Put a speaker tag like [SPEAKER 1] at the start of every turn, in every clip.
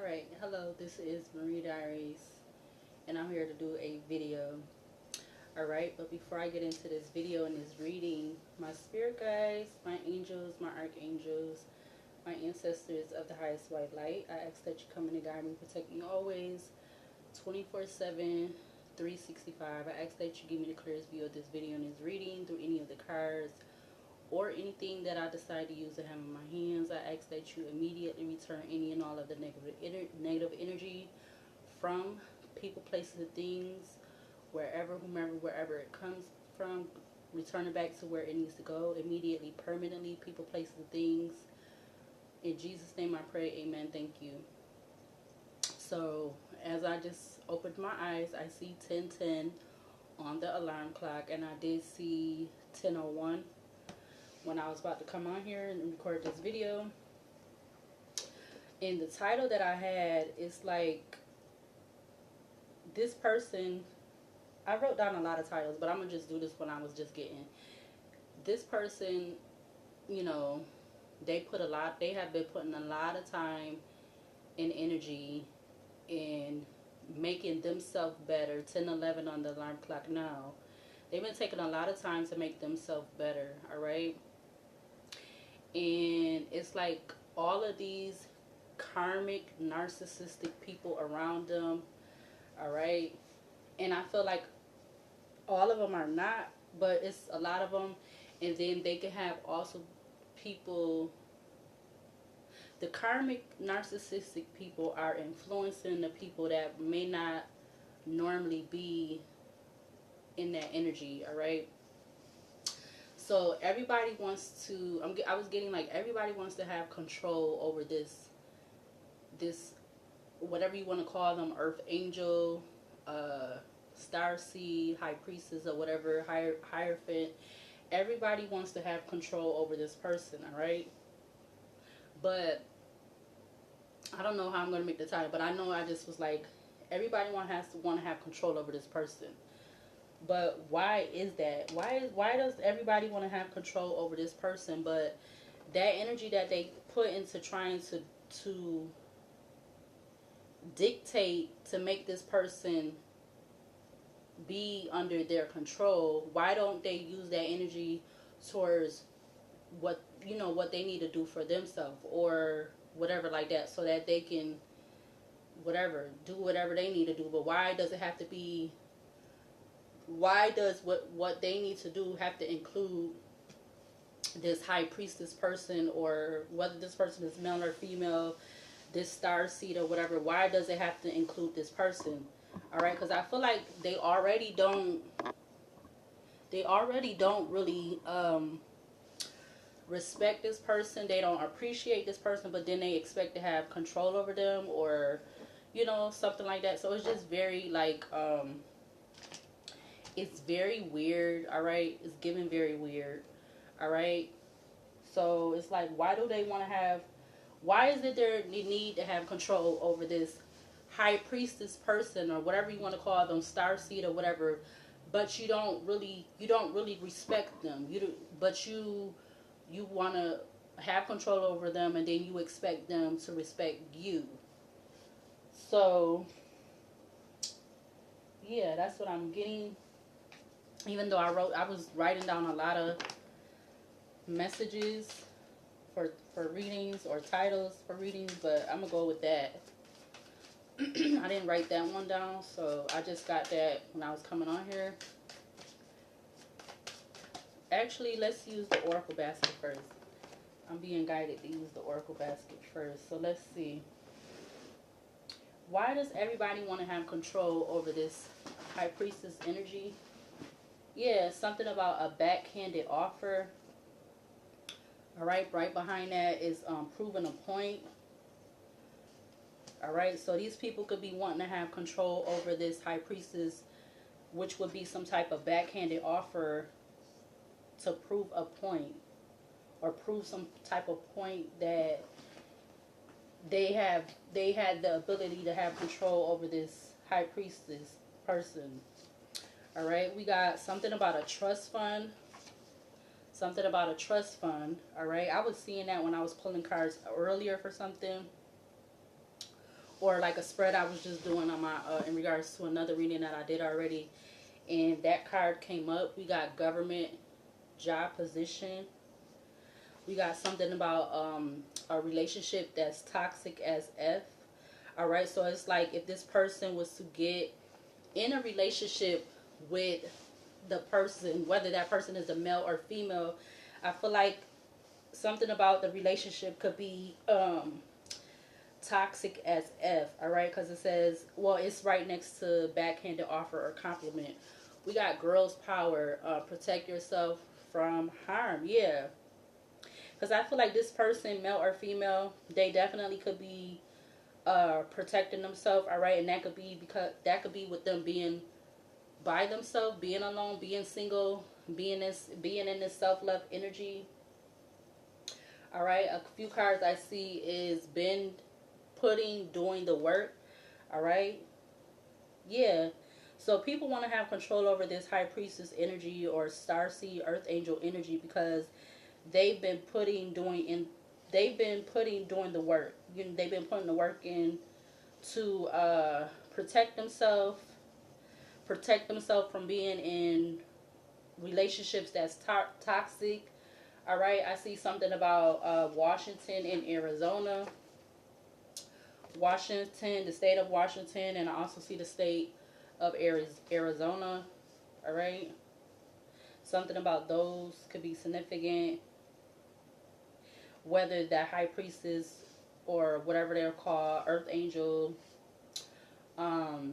[SPEAKER 1] Alright, hello, this is Marie Diaries, and I'm here to do a video. Alright, but before I get into this video and this reading, my spirit guides, my angels, my archangels, my ancestors of the highest white light, I ask that you come in and guide me, protect me always, 24/7, 365. I ask that you give me the clearest view of this video and this reading through any of the cards or anything that I decide to use to have in my hands. I ask that you immediately return any and all of the negative energy from people, places, and things, wherever it comes from. Return it back to where it needs to go immediately, permanently, people, places, and things. In Jesus' name I pray, amen, thank you. So, as I just opened my eyes, I see 10:10 on the alarm clock, and I did see 10:01 when I was about to come on here and record this video. And the title that I had is like, this person, I wrote down a lot of titles, but I'm going to just do this one I was just getting. This person, you know, they have been putting a lot of time and energy in making themselves better. 10:11 on the alarm clock now. They've been taking a lot of time to make themselves better, alright? And it's like all of these karmic, narcissistic people around them, alright? And I feel like all of them are not, but it's a lot of them. And then they can have also people, the karmic, narcissistic people are influencing the people that may not normally be in that energy, alright? So everybody wants to, I was getting like, everybody wants to have control over this, whatever you want to call them, earth angel, star seed, high priestess, or whatever, hierophant. Everybody wants to have control over this person, alright? But I don't know how I'm going to make the title, but I know I just was like, everybody want to have control over this person. But why is that? Why does everybody want to have control over this person? But that energy that they put into trying to dictate to make this person be under their control, why don't they use that energy towards what they need to do for themselves or whatever like that, so that they can do whatever they need to do? But why does it have to be, why does what they need to do have to include this high priestess person, or whether this person is male or female, this star seed or whatever? Why does it have to include this person? All right, because I feel like they already don't really respect this person. They don't appreciate this person, but then they expect to have control over them, or something like that. So it's just very like it's very weird, alright? It's giving very weird, alright? So it's like, why do they want to have, why is it they need to have control over this high priestess person, or whatever you want to call them, star seed or whatever, but you don't really respect them. But you want to have control over them, and then you expect them to respect you. So yeah, that's what I'm getting. Even though I was writing down a lot of messages for readings, or titles for readings, but I'm gonna go with that. I didn't write that one down, so I just got that when I was coming on here. Actually, let's use the oracle basket first. I'm being guided to use the oracle basket first. So let's see. Why does everybody want to have control over this high priestess energy? Yeah, something about a backhanded offer. Alright, right behind that is proving a point. Alright, so these people could be wanting to have control over this high priestess, which would be some type of backhanded offer to prove a point, or prove some type of point that they had the ability to have control over this high priestess person. Alright, we got something about a trust fund. Something about a trust fund. Alright, I was seeing that when I was pulling cards earlier for something. or like a spread I was just doing on my in regards to another reading that I did already, and that card came up. We got government, job position. We got something about a relationship that's toxic as F. All right, so it's like if this person was to get in a relationship with the person, whether that person is a male or female, I feel like something about the relationship could be toxic as F. All right, because it says, well, it's right next to backhanded offer or compliment. We got girls power, protect yourself from harm. Yeah, because I feel like this person, male or female, they definitely could be protecting themselves. All right, and that could be because that could be with them being by themselves, being alone, being single, being in this self-love energy. All right, a few cards I see is been doing the work. All right, yeah. So people want to have control over this high priestess energy or starseed earth angel energy because they've been putting doing in they've been putting doing the work. You know, they've been putting the work in to protect themselves from being in relationships that's toxic. All right, I see something about Washington and Arizona. Washington, the state of Washington, and I also see the state of Arizona. All right, something about those could be significant. Whether that high priestess or whatever they're called, earth angel,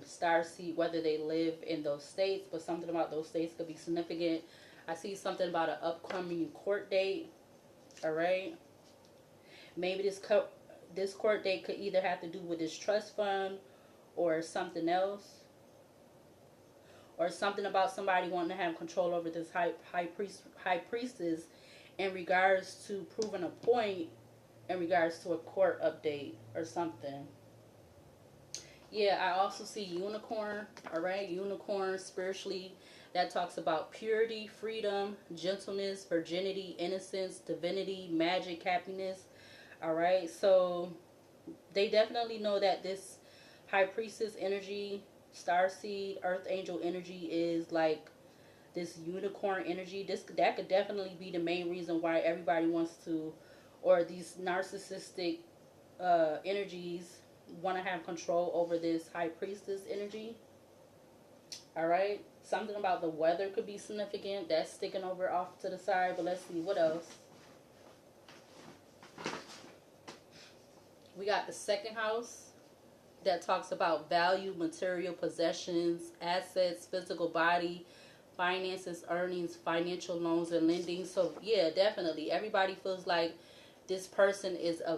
[SPEAKER 1] star seed, whether they live in those states, but something about those states could be significant. I see something about an upcoming court date. All right, maybe this court date could either have to do with this trust fund or something else, or something about somebody wanting to have control over this high priestess in regards to proving a point in regards to a court update or something. Yeah, I also see unicorn. All right, unicorn spiritually, that talks about purity, freedom, gentleness, virginity, innocence, divinity, magic, happiness. All right, so they definitely know that this high priestess energy, star seed, earth angel energy is like this unicorn energy. That could definitely be the main reason why everybody wants to, or these narcissistic energies want to have control over this high priestess energy. All right, something about the weather could be significant. That's sticking over off to the side, but let's see what else. We got the second house that talks about value, material possessions, assets, physical body, finances, earnings, financial loans, and lending. So yeah, definitely everybody feels like this person is a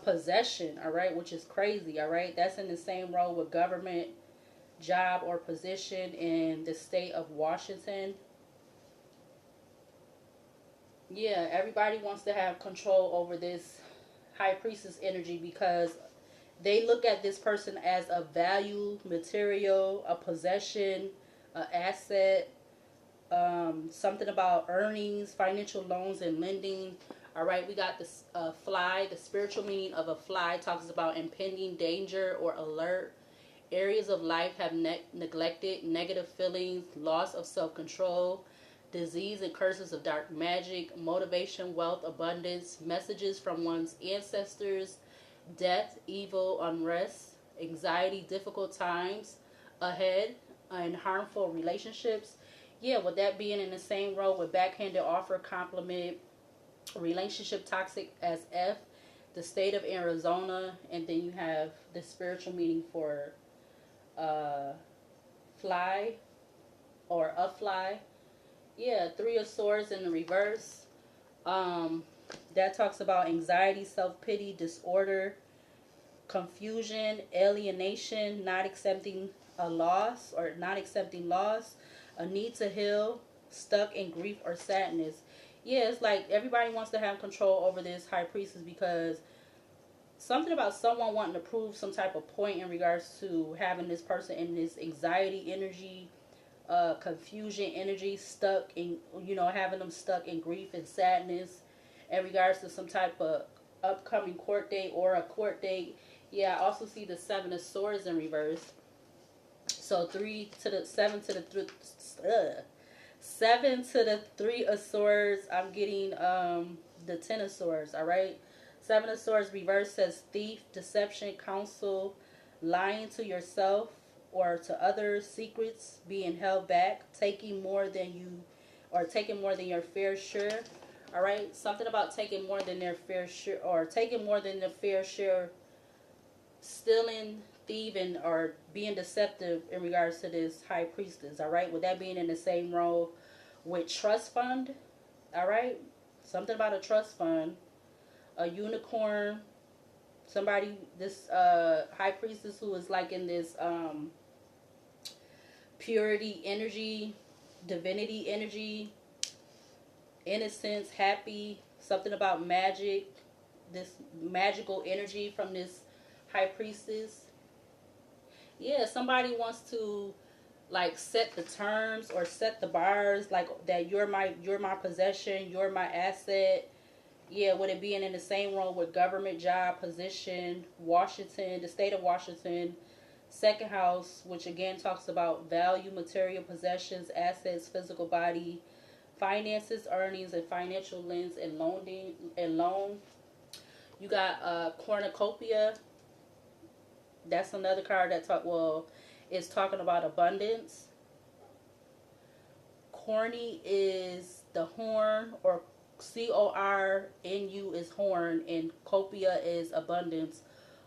[SPEAKER 1] possession. All right, which is crazy. All right, that's in the same role with government, job, or position in the state of Washington. Yeah, everybody wants to have control over this high priestess energy because they look at this person as a value, material, a possession, an asset, something about earnings, financial loans, and lending. All right, we got this fly. The spiritual meaning of a fly talks about impending danger or alert. Areas of life have neglected, negative feelings, loss of self-control, disease and curses of dark magic, motivation, wealth, abundance, messages from one's ancestors, death, evil, unrest, anxiety, difficult times ahead, and harmful relationships. Yeah, with that being in the same row with backhanded offer, compliment, relationship toxic as F, the state of Arizona, and then you have the spiritual meaning for fly or a fly. Yeah, three of swords in the reverse. Um, that talks about anxiety, self-pity, disorder, confusion, alienation, not accepting a loss or not accepting loss, a need to heal, stuck in grief or sadness. Yeah, it's like everybody wants to have control over this high priestess because something about someone wanting to prove some type of point in regards to having this person in this anxiety energy, confusion energy, stuck in, having them stuck in grief and sadness in regards to some type of upcoming court date or a court date. Yeah, I also see the Seven of Swords in reverse. So 7 to the 3 of Swords. I'm getting the 10 of Swords. All right. 7 of Swords reverse says thief, deception, counsel, lying to yourself or to others, secrets being held back, taking more than your fair share. All right. Something about taking more than their fair share, or taking more than the fair share, stealing, thieving, or being deceptive in regards to this high priestess. All right, with that being in the same role with trust fund. All right, something about a trust fund, a unicorn, somebody, this high priestess who is like in this purity energy, divinity energy, innocence, happy, something about magic, this magical energy from this high priestess. Yeah, somebody wants to like set the terms or set the bars, like that you're my possession, you're my asset. Yeah, with it being in the same role with government, job, position, Washington, the state of Washington, second house, which again talks about value, material possessions, assets, physical body, finances, earnings, and financial lens and loan. You got cornucopia. That's another card that is talking about abundance. Corny is the horn, or Cornu is horn, and copia is abundance,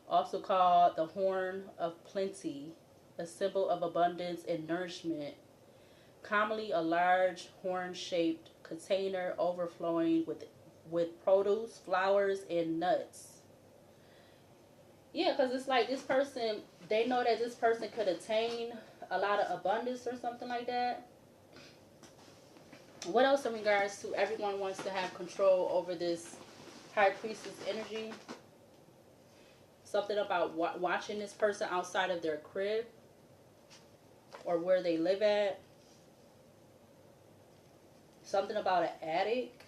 [SPEAKER 1] also called the horn of plenty, a symbol of abundance and nourishment. Commonly a large horn-shaped container overflowing with produce, flowers, and nuts. Yeah, because it's like this person, they know that this person could attain a lot of abundance or something like that. What else in regards to everyone wants to have control over this high priestess energy? Something about watching this person outside of their crib or where they live at. Something about an attic.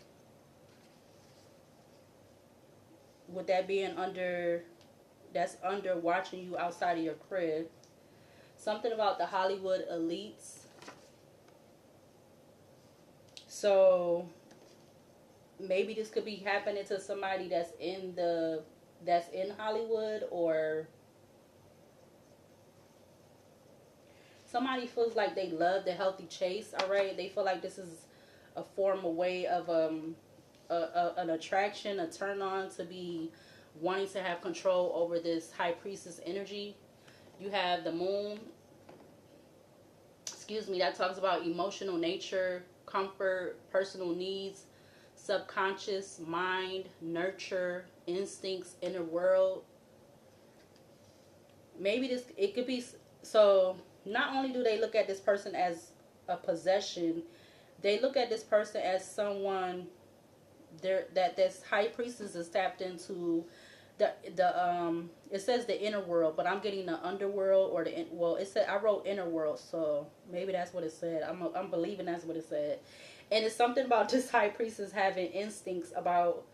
[SPEAKER 1] With that being under watching you outside of your crib. Something about the Hollywood elites. So maybe this could be happening to somebody that's in Hollywood, or somebody feels like they love the healthy chase. All right, they feel like this is a form, a way of an attraction, a turn on, to be wanting to have control over this high priestess energy. You have the moon, that talks about emotional nature, comfort, personal needs, subconscious, mind, nurture, instincts, inner world. Maybe it could be, so not only do they look at this person as a possession, they look at this person as someone that this high priestess is tapped into the it says the inner world, but I'm getting the underworld, or it said, I wrote inner world, so maybe that's what it said. I'm believing that's what it said. And it's something about this high priestess having instincts about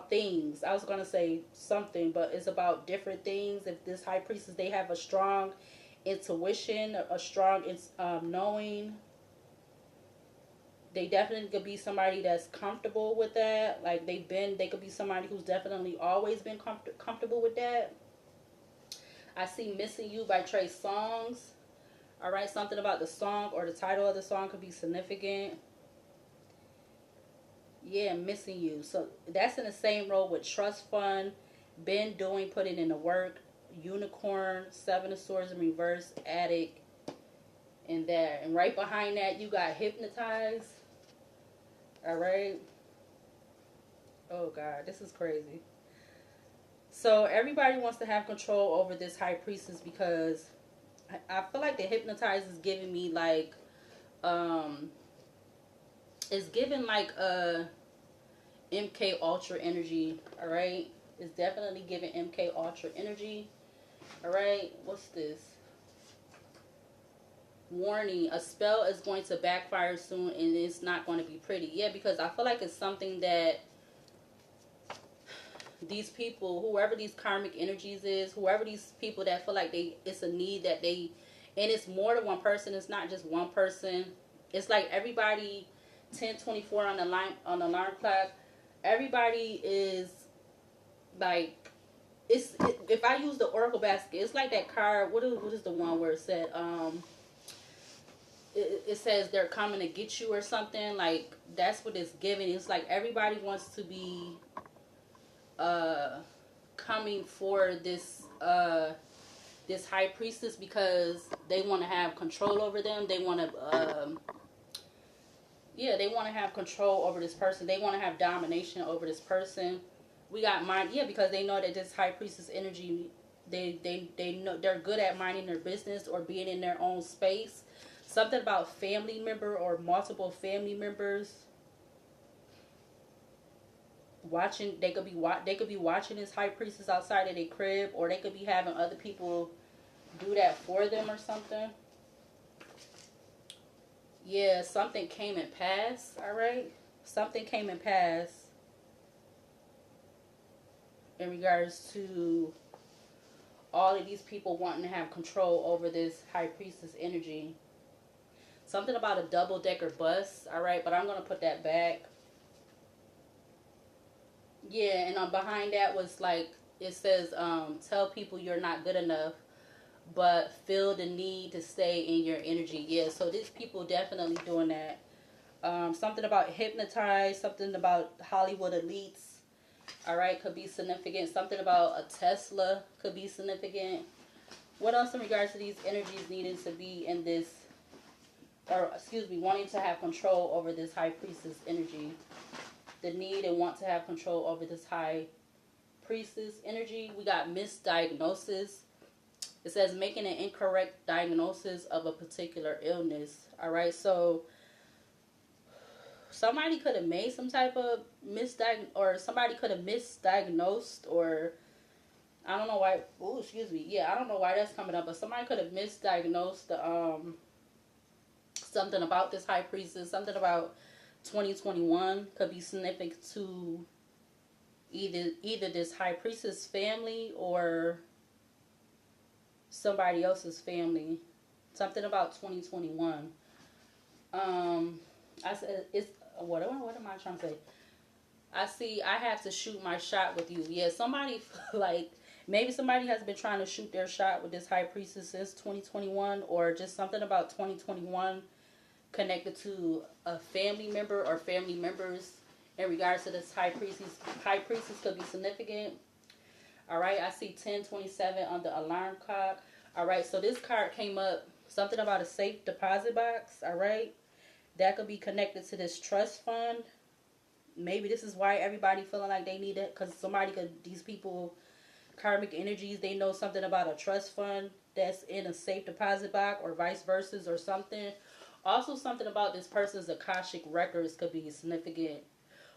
[SPEAKER 1] things. I was gonna say something, but it's about different things. If this high priestess, they have a strong intuition, a strong knowing. They definitely could be somebody that's comfortable with that. Like they could be somebody who's definitely always been comfortable with that. I see Missing You by Trey Songz. All right, something about the song or the title of the song could be significant. Yeah, Missing You. So that's in the same role with Trust Fund, been doing, putting in the work, Unicorn, Seven of Swords in reverse, Attic, and there. And right behind that, you got Hypnotized. All right. Oh God, this is crazy. So everybody wants to have control over this high priestess, because I feel like the Hypnotized is giving me like, it's giving like a MK Ultra energy. All right, it's definitely giving MK Ultra energy. All right, what's this? Warning, a spell is going to backfire soon and it's not going to be pretty. Yeah, because I feel like it's something that these people, whoever these karmic energies is, whoever these people that feel like it's a need that they, and it's more than one person. It's not just one person. It's like everybody, 1024 on the line on the alarm clock. Everybody is like, if I use the Oracle basket, it's like that card. What is the one where it said it says they're coming to get you or something, like that's what it's giving. It's like everybody wants to be coming for this high priestess because they want to have control over them. They want to yeah, they want to have control over this person. They want to have domination over this person. We got mind, yeah, because they know that this high priestess energy, they know they're good at minding their business or being in their own space. Something about family member or multiple family members watching. They could be watching this high priestess outside of their crib, or they could be having other people do that for them or something. Yeah, something came and passed. All right, something came and passed in regards to all of these people wanting to have control over this high priestess energy. Something about a double-decker bus. All right, but I'm going to put that back. Yeah, and behind that was like, it says, tell people you're not good enough, but feel the need to stay in your energy. Yeah, so these people definitely doing that. Something about hypnotized, something about Hollywood elites. All right, could be significant. Something about a Tesla could be significant. What else in regards to these energies needing to be in this, or excuse me, wanting to have control over this high priestess energy? The need and want to have control over this high priestess energy. We got misdiagnosis. It says making an incorrect diagnosis of a particular illness. All right, so somebody could have made some type of or somebody could have misdiagnosed, or I don't know why. Oh, excuse me. Yeah, I don't know why that's coming up, but somebody could have misdiagnosed the something about this high priestess. Something about 2021 could be significant to either this high priestess family or somebody else's family. Something about 2021. I said it's what am I trying to say? I have to shoot my shot with you. Yeah, somebody like maybe somebody has been trying to shoot their shot with this high priestess since 2021, or just something about 2021 connected to a family member or family members in regards to this high priestess. High priestess could be significant. All right, I see 1027 on the alarm clock. All right, so this card came up, something about a safe deposit box. All right, that could be connected to this trust fund. Maybe this is why everybody feeling like they need it, because these people, karmic energies, they know something about a trust fund that's in a safe deposit box, or vice versa, or something. Also, something about this person's Akashic records could be significant.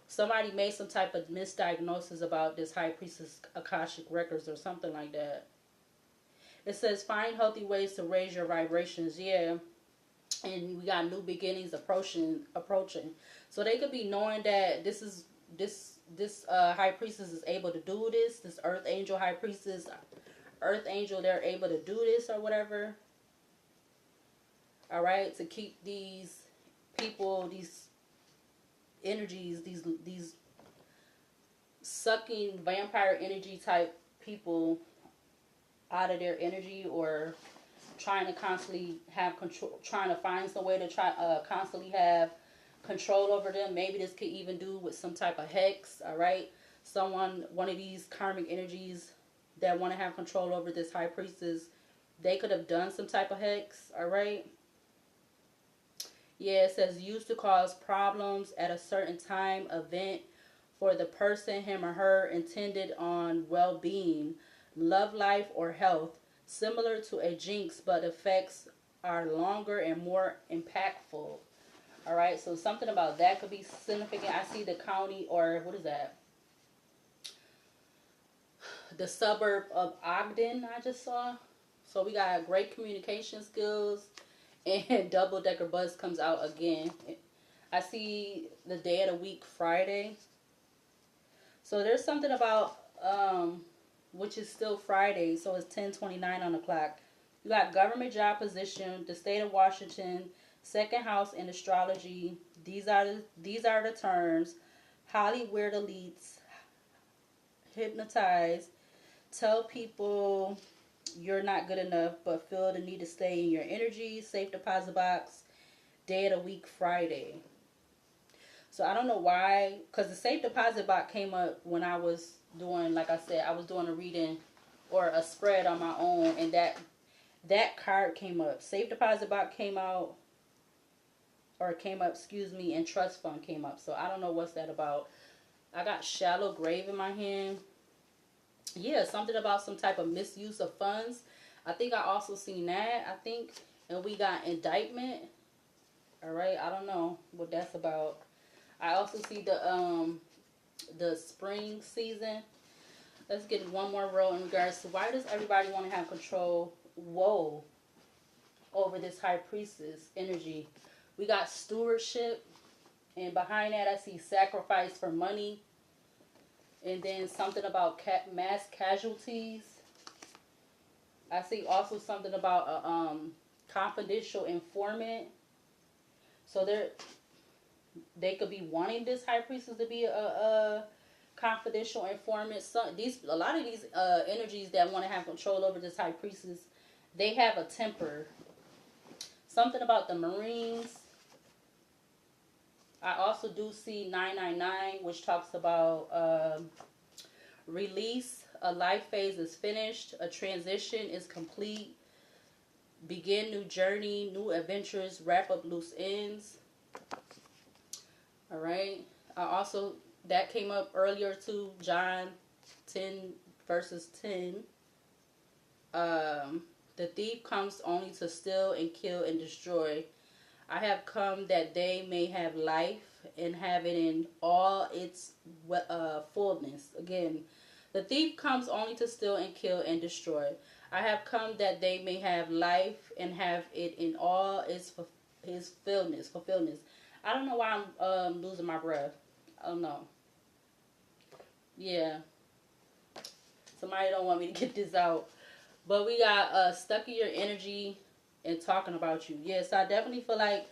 [SPEAKER 1] Somebody made some type of misdiagnosis about this high priestess Akashic records or something like that. It says find healthy ways to raise your vibrations. Yeah, and we got new beginnings approaching. So they could be knowing that this high priestess is able to do this. This earth angel high priestess, earth angel, they're able to do this or whatever. All right, to keep these people, these energies, these sucking vampire energy type people out of their energy, or trying to constantly have control, trying to find some way to constantly have control over them. Maybe this could even do with some type of hex. All right, one of these karmic energies that want to have control over this high priestess, they could have done some type of hex. All right. Yeah, it says used to cause problems at a certain time, event for the person, him or her, intended on well-being, love life, or health. Similar to a jinx, but effects are longer and more impactful. All right, so something about that could be significant. I see the county, or what is that? The suburb of Ogden, I just saw. So we got great communication skills. And double-decker bus comes out again. I see the day of the week, Friday. So there's something about um, which is still Friday, so it's 10:29 on the clock. You got government job position, the state of Washington, second house in astrology. These are the terms. Hollywood elites, hypnotize, tell people you're not good enough, but feel the need to stay in your energy. Safe deposit box, day of the week, Friday. So I don't know why, because the safe deposit box came up when I was doing, like I said, I was doing a reading or a spread on my own, and that card came up. Safe deposit box came out, or came up, excuse me, and trust fund came up. So I don't know what's that about. I got shallow grave in my hand. Yeah, something about some type of misuse of funds. I think I also seen that. I think, and we got indictment. All right, I don't know what that's about. I also see the spring season. Let's get one more row in regards to why does everybody want to have control, whoa, over this high priestess energy. We got stewardship, and behind that I see sacrifice for money, and then something about mass casualties. I see also something about a confidential informant. So they could be wanting this high priestess to be a confidential informant. A lot of these energies that want to have control over this high priestess, they have a temper. Something about the Marines. I also do see 999, which talks about release. A life phase is finished. A transition is complete. Begin new journey, new adventures, wrap up loose ends. All right. That came up earlier too, John 10 verses 10. The thief comes only to steal and kill and destroy. I have come that they may have life and have it in all its fullness. Again, the thief comes only to steal and kill and destroy. I have come that they may have life and have it in all its fullness. I don't know why I'm losing my breath. I don't know. Yeah. Somebody don't want me to get this out. But we got stuck in your energy and talking about you. Yes, I definitely feel like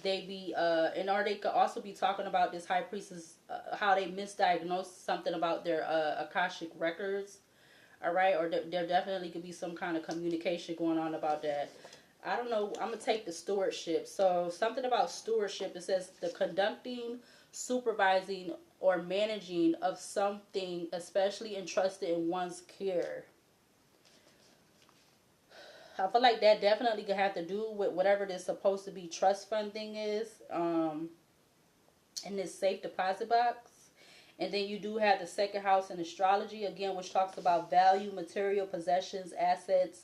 [SPEAKER 1] they be or they could also be talking about this high priestess, how they misdiagnosed something about their Akashic records. All right, or there definitely could be some kind of communication going on about that. I don't know. I'm gonna take the stewardship. So something about stewardship. It says the conducting, supervising, or managing of something, especially entrusted in one's care. I feel like that definitely could have to do with whatever this supposed to be trust fund thing is. In this safe deposit box. And then you do have the second house in astrology, again, which talks about value, material, possessions, assets,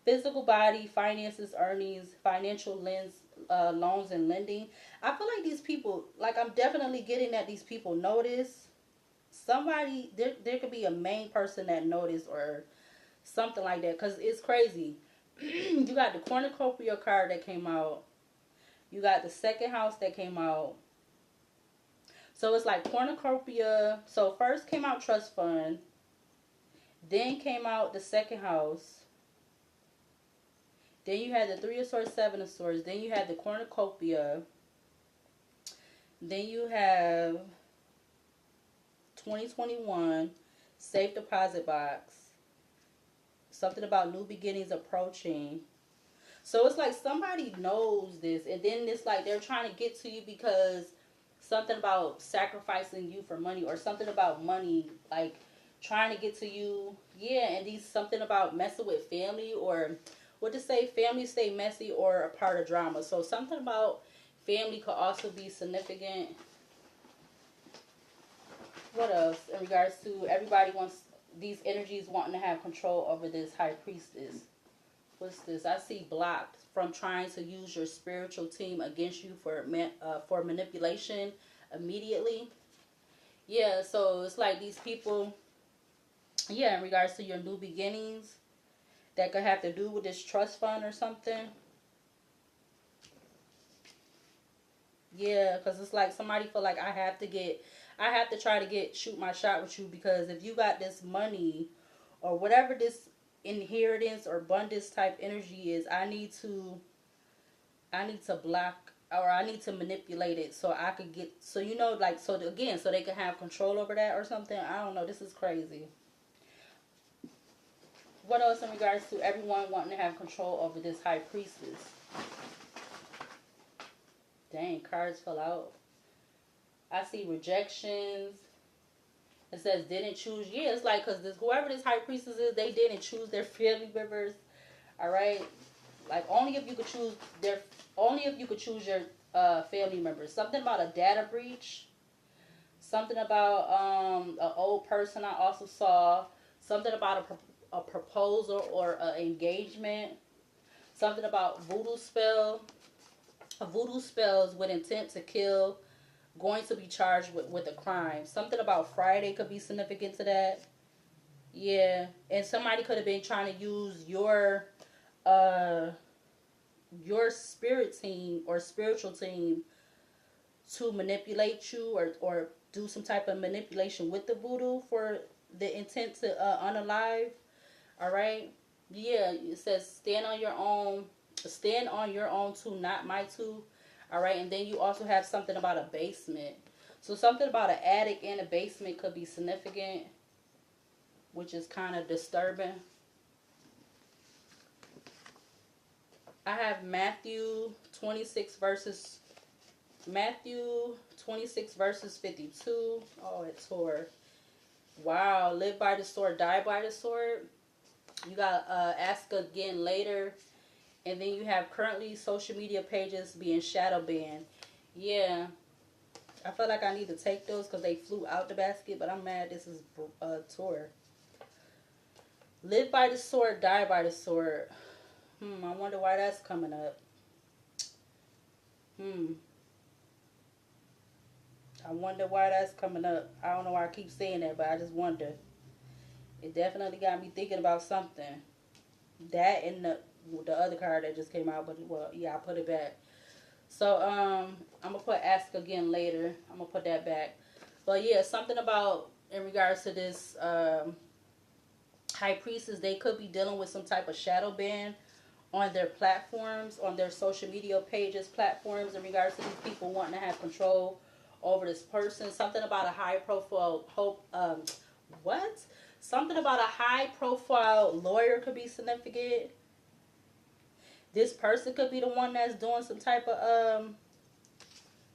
[SPEAKER 1] physical body, finances, earnings, financial loans, and lending. I feel like these people, like I'm definitely getting that these people notice. Somebody, there could be a main person that noticed or something like that, because it's crazy. You got the cornucopia card that came out. You got the second house that came out. So it's like cornucopia. So first came out trust fund. Then came out the second house. Then you had the 3 of swords, 7 of swords. Then you had the cornucopia. Then you have 2021 safe deposit box. Something about new beginnings approaching. So it's like somebody knows this, and then it's like they're trying to get to you because something about sacrificing you for money, or something about money, like trying to get to you. Yeah, and these something about messing with family, or what to say, family stay messy or a part of drama. So something about family could also be significant. What else in regards to everybody wants these energies wanting to have control over this high priestess? What's this? I see blocked from trying to use your spiritual team against you for manipulation immediately. Yeah, so it's like these people, yeah, in regards to your new beginnings, that could have to do with this trust fund or something. Yeah, because it's like somebody feel like I have to get I have to try to shoot my shot with you, because if you got this money or whatever this inheritance or abundance type energy is, I need to block, or I need to manipulate it so I could get, so you know, like, so again, so they can have control over that or something. I don't know. This is crazy. What else in regards to everyone wanting to have control over this high priestess? Dang, cards fell out. I see rejections. It says didn't choose. Yeah, it's like, because whoever this high priestess is, they didn't choose their family members. All right, like only if you could choose your family members. Something about a data breach. Something about an old person. I also saw something about a proposal or an engagement. Something about voodoo spell. A voodoo spells with intent to kill, going to be charged with a crime. Something about Friday could be significant to that. Yeah, and somebody could have been trying to use uh your spirit team or spiritual team to manipulate you, or do some type of manipulation with the voodoo for the intent to unalive. All right. Yeah, it says stand on your own too, not my too. All right, and then you also have something about a basement. So something about an attic and a basement could be significant, which is kind of disturbing. I have Matthew 26 verses 52. Oh, it tore. Wow, live by the sword, die by the sword. You got ask again later. And then you have currently social media pages being shadow banned. Yeah, I feel like I need to take those because they flew out the basket, but I'm mad this is tore. Live by the sword, die by the sword. I wonder why that's coming up. I wonder why that's coming up. I don't know why I keep saying that, but I just wonder. It definitely got me thinking about something. That and the other card that just came out, but well, yeah, I put it back. So I'm gonna put ask again later. I'm gonna put that back. But yeah, something about in regards to this high priestess, they could be dealing with some type of shadow ban on their platforms, on their social media pages, platforms, in regards to these people wanting to have control over this person. Something about a high profile what? Something about a high profile lawyer could be significant. This person could be the one that's doing some type of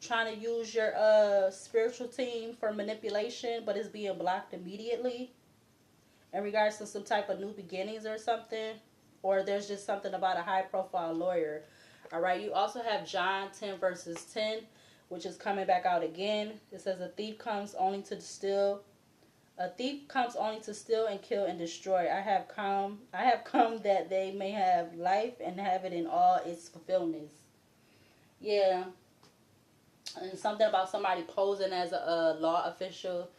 [SPEAKER 1] trying to use your spiritual team for manipulation, but it's being blocked immediately in regards to some type of new beginnings or something. Or there's just something about a high profile lawyer. All right, you also have John 10 verses 10, which is coming back out again. It says a thief comes only to steal and kill and destroy. I have come that they may have life and have it in all its fulfillment. Yeah. And something about somebody posing as a law official.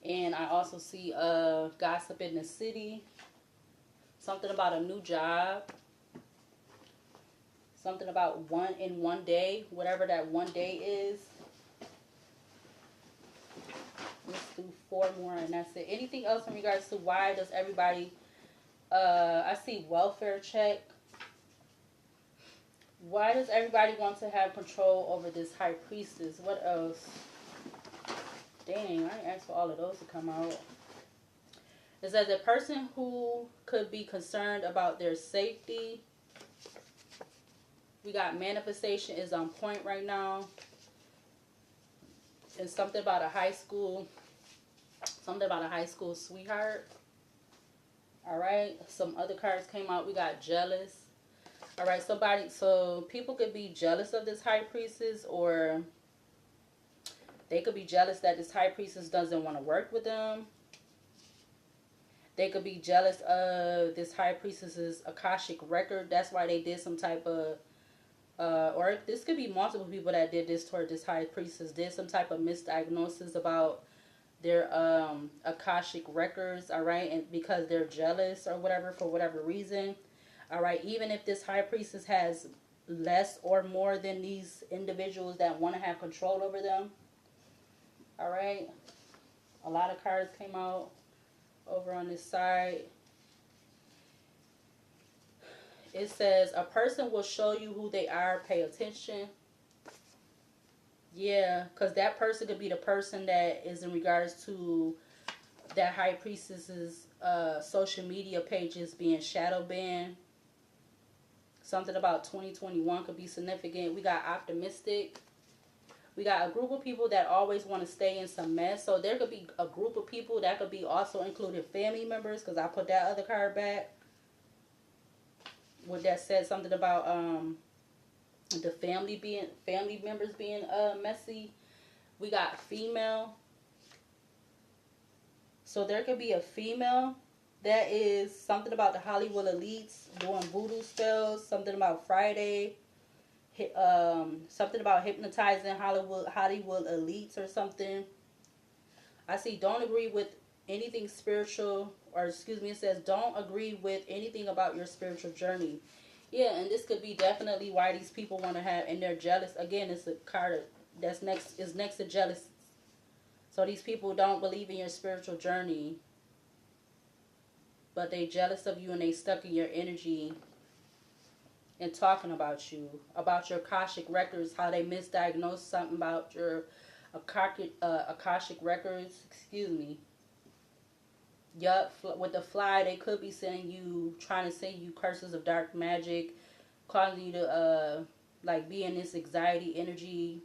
[SPEAKER 1] And I also see gossip in the city. Something about a new job. Something about one day, whatever that one day is. Let's do 4 more and that's it. Anything else in regards to why does everybody, I see welfare check. Why does everybody want to have control over this high priestess? What else? Dang, I didn't ask for all of those to come out. It says a person who could be concerned about their safety. We got manifestation is on point right now. And something about a high school sweetheart. All right, some other cards came out. We got jealous. All right, so people could be jealous of this high priestess, or they could be jealous that this high priestess doesn't want to work with them. They could be jealous of this high priestess's Akashic record. That's why they did some type of or this could be multiple people that did this toward this high priestess, did some type of misdiagnosis about their Akashic records, all right, and because they're jealous or whatever, for whatever reason, all right, even if this high priestess has less or more than these individuals that want to have control over them, All right. A lot of cards came out over on this side. It says a person will show you who they are. Pay attention. Yeah, because that person could be the person that is in regards to that high priestess's social media pages being shadow banned. Something about 2021 could be significant. We got optimistic. We got a group of people that always want to stay in some mess. So there could be a group of people that could be also included family members, because I put that other card back. What that said something about the family members being messy. We got female. So there could be a female that is something about the Hollywood elites doing voodoo spells. Something about Friday. Something about hypnotizing Hollywood elites or something. I see don't agree with anything spiritual, or excuse me, it says don't agree with anything about your spiritual journey. Yeah, and this could be definitely why these people want to have, and they're jealous. Again, it's a card that's next to jealous. So these people don't believe in your spiritual journey, but they jealous of you and they stuck in your energy and talking about you, about your Akashic records, how they misdiagnosed something about your Akashic records. Excuse me. Yup, with the fly, they could be trying to send you curses of dark magic, causing you to like be in this anxiety energy.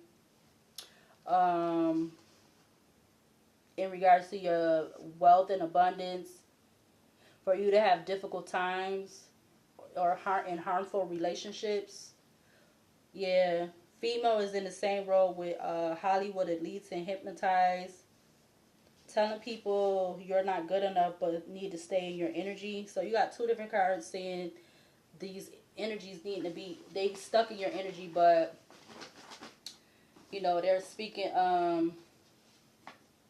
[SPEAKER 1] In regards to your wealth and abundance, for you to have difficult times or harmful relationships. Yeah, female is in the same role with Hollywood elites and hypnotize, telling people you're not good enough but need to stay in your energy. So you got two different cards saying these energies need to be, they stuck in your energy, but you know they're speaking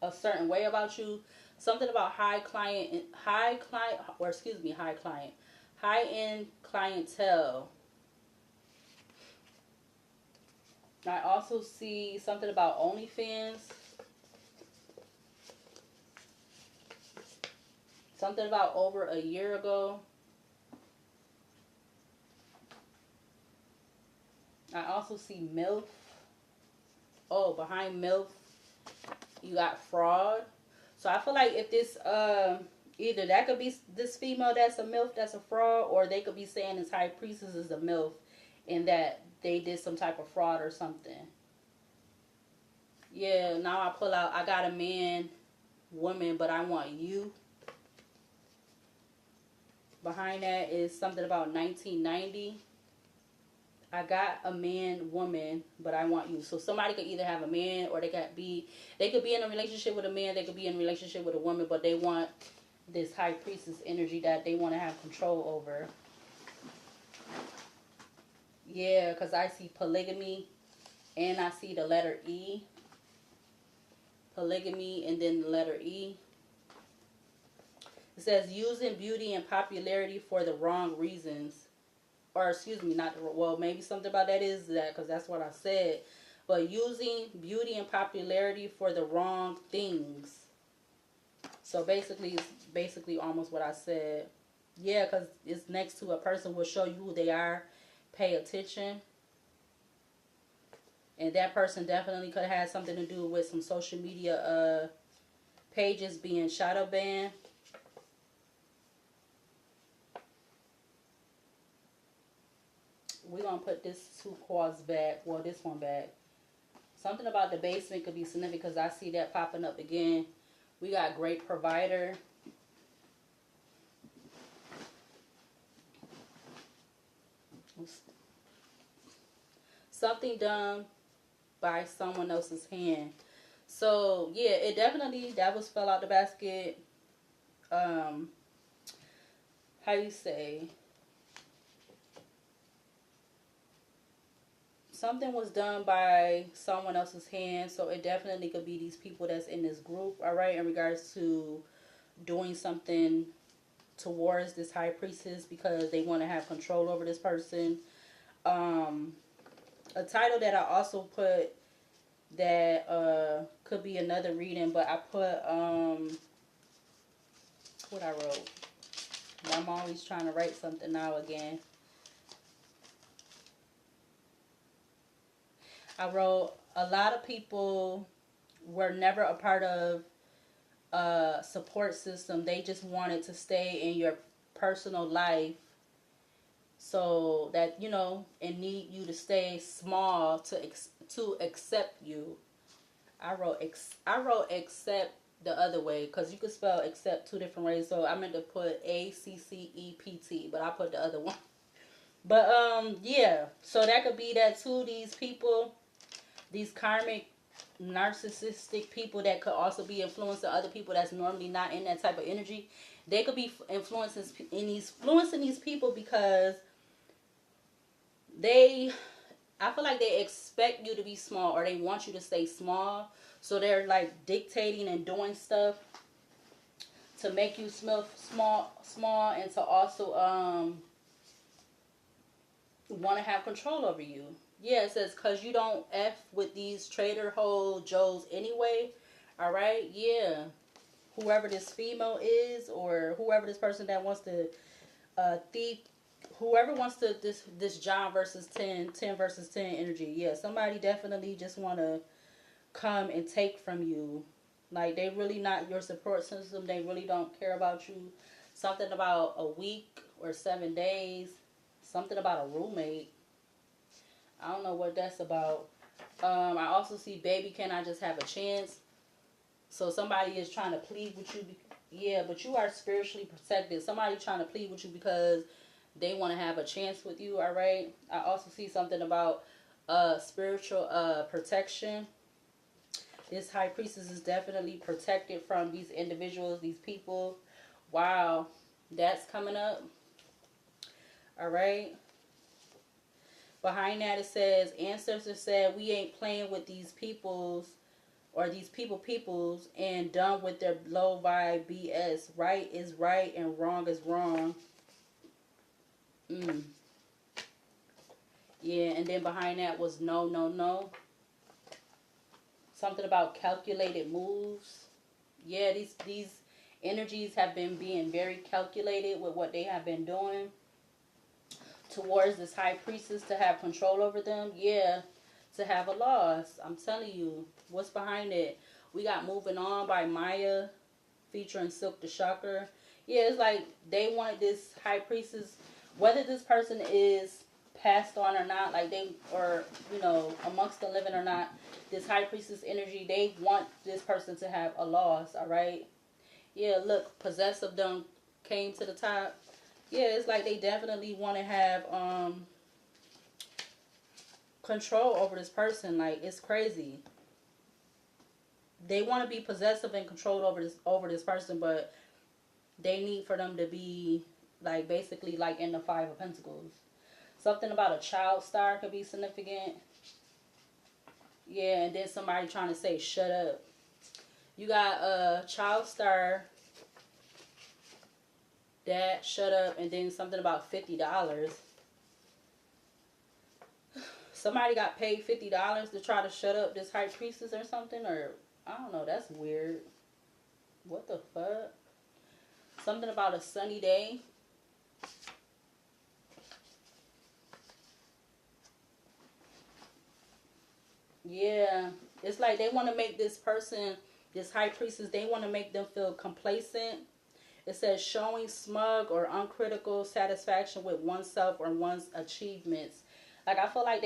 [SPEAKER 1] a certain way about you. Something about high end clientele. I also see something about OnlyFans. Something about over a year ago. I also see MILF. Oh, behind MILF, you got fraud. So I feel like if this, either that could be this female that's a MILF, that's a fraud, or they could be saying this high priestess is a MILF and that they did some type of fraud or something. Yeah, now I pull out, I got a man, woman, but I want you. Behind that is something about 1990. I got a man, woman, but I want you. So somebody could either have a man, or they could be in a relationship with a man, they could be in a relationship with a woman, but they want this high priestess energy that they want to have control over. Yeah, because I see polygamy and I see the letter E. Polygamy and then the letter E. It says using beauty and popularity for the wrong reasons. Or excuse me, well, maybe something about that is that, because that's what I said. But using beauty and popularity for the wrong things. So basically, it's almost what I said. Yeah, because it's next to a person will show you who they are. Pay attention. And that person definitely could have something to do with some social media pages being shadow banned. We're going to put this two cards back. Well, this one back. Something about the basement could be significant because I see that popping up again. We got great provider. Something done by someone else's hand. So, yeah, it definitely, that was fell out the basket. How you say? Something was done by someone else's hand, so it definitely could be these people that's in this group, all right, in regards to doing something towards this high priestess because they want to have control over this person. A title that I also put that could be another reading, but I put what I wrote. I'm always trying to write something now again. I wrote a lot of people were never a part of a support system. They just wanted to stay in your personal life so that and need you to stay small to accept you. I wrote accept the other way because you could spell accept two different ways. So I meant to put ACCEPT, but I put the other one. But yeah, so that could be that too. These people, these karmic narcissistic people that could also be influencing other people that's normally not in that type of energy. They could be influencing these people because I feel like they expect you to be small or they want you to stay small. So they're like dictating and doing stuff to make you smell small, and to also want to have control over you. Yeah, it says because you don't F with these trader hole Joes anyway. All right, yeah. Whoever this female is, or whoever this person that wants to thief, whoever wants to this John versus 10 versus 10 energy. Yeah, somebody definitely just want to come and take from you. Like they really not your support system. They really don't care about you. Something about a week or 7 days. Something about a roommate. I don't know what that's about. I also see baby, can I just have a chance? So somebody is trying to plead with you. Yeah, but you are spiritually protected. Somebody trying to plead with you because they want to have a chance with you. All right. I also see something about spiritual protection. This high priestess is definitely protected from these individuals, these people. Wow, that's coming up. All right. Behind that it says, ancestors said we ain't playing with these peoples or these peoples and done with their low vibe BS. Right is right and wrong is wrong. Yeah, and then behind that was no, no, no. Something about calculated moves. Yeah, these energies have been being very calculated with what they have been doing towards this high priestess to have control over them. Yeah, to have a loss. I'm telling you, what's behind it? We got Moving On by Maya featuring Silk the Shocker. Yeah, it's like they wanted this high priestess, whether this person is passed on or not, like they, or amongst the living or not, this high priestess energy, they want this person to have a loss. All right. Yeah, look, possessive done came to the top. Yeah, it's like they definitely want to have control over this person. Like, it's crazy. They want to be possessive and controlled over this person, but they need for them to be like basically like in the Five of Pentacles. Something about a child star could be significant. Yeah, and then somebody trying to say shut up. You got a child star, dad shut up, and then something about $50. Somebody got paid $50 to try to shut up this high priestess or something, or I don't know, that's weird. What the fuck? Something about a sunny day. Yeah, it's like they want to make this person, this high priestess, they want to make them feel complacent. It says showing smug or uncritical satisfaction with oneself or one's achievements. Like, I feel like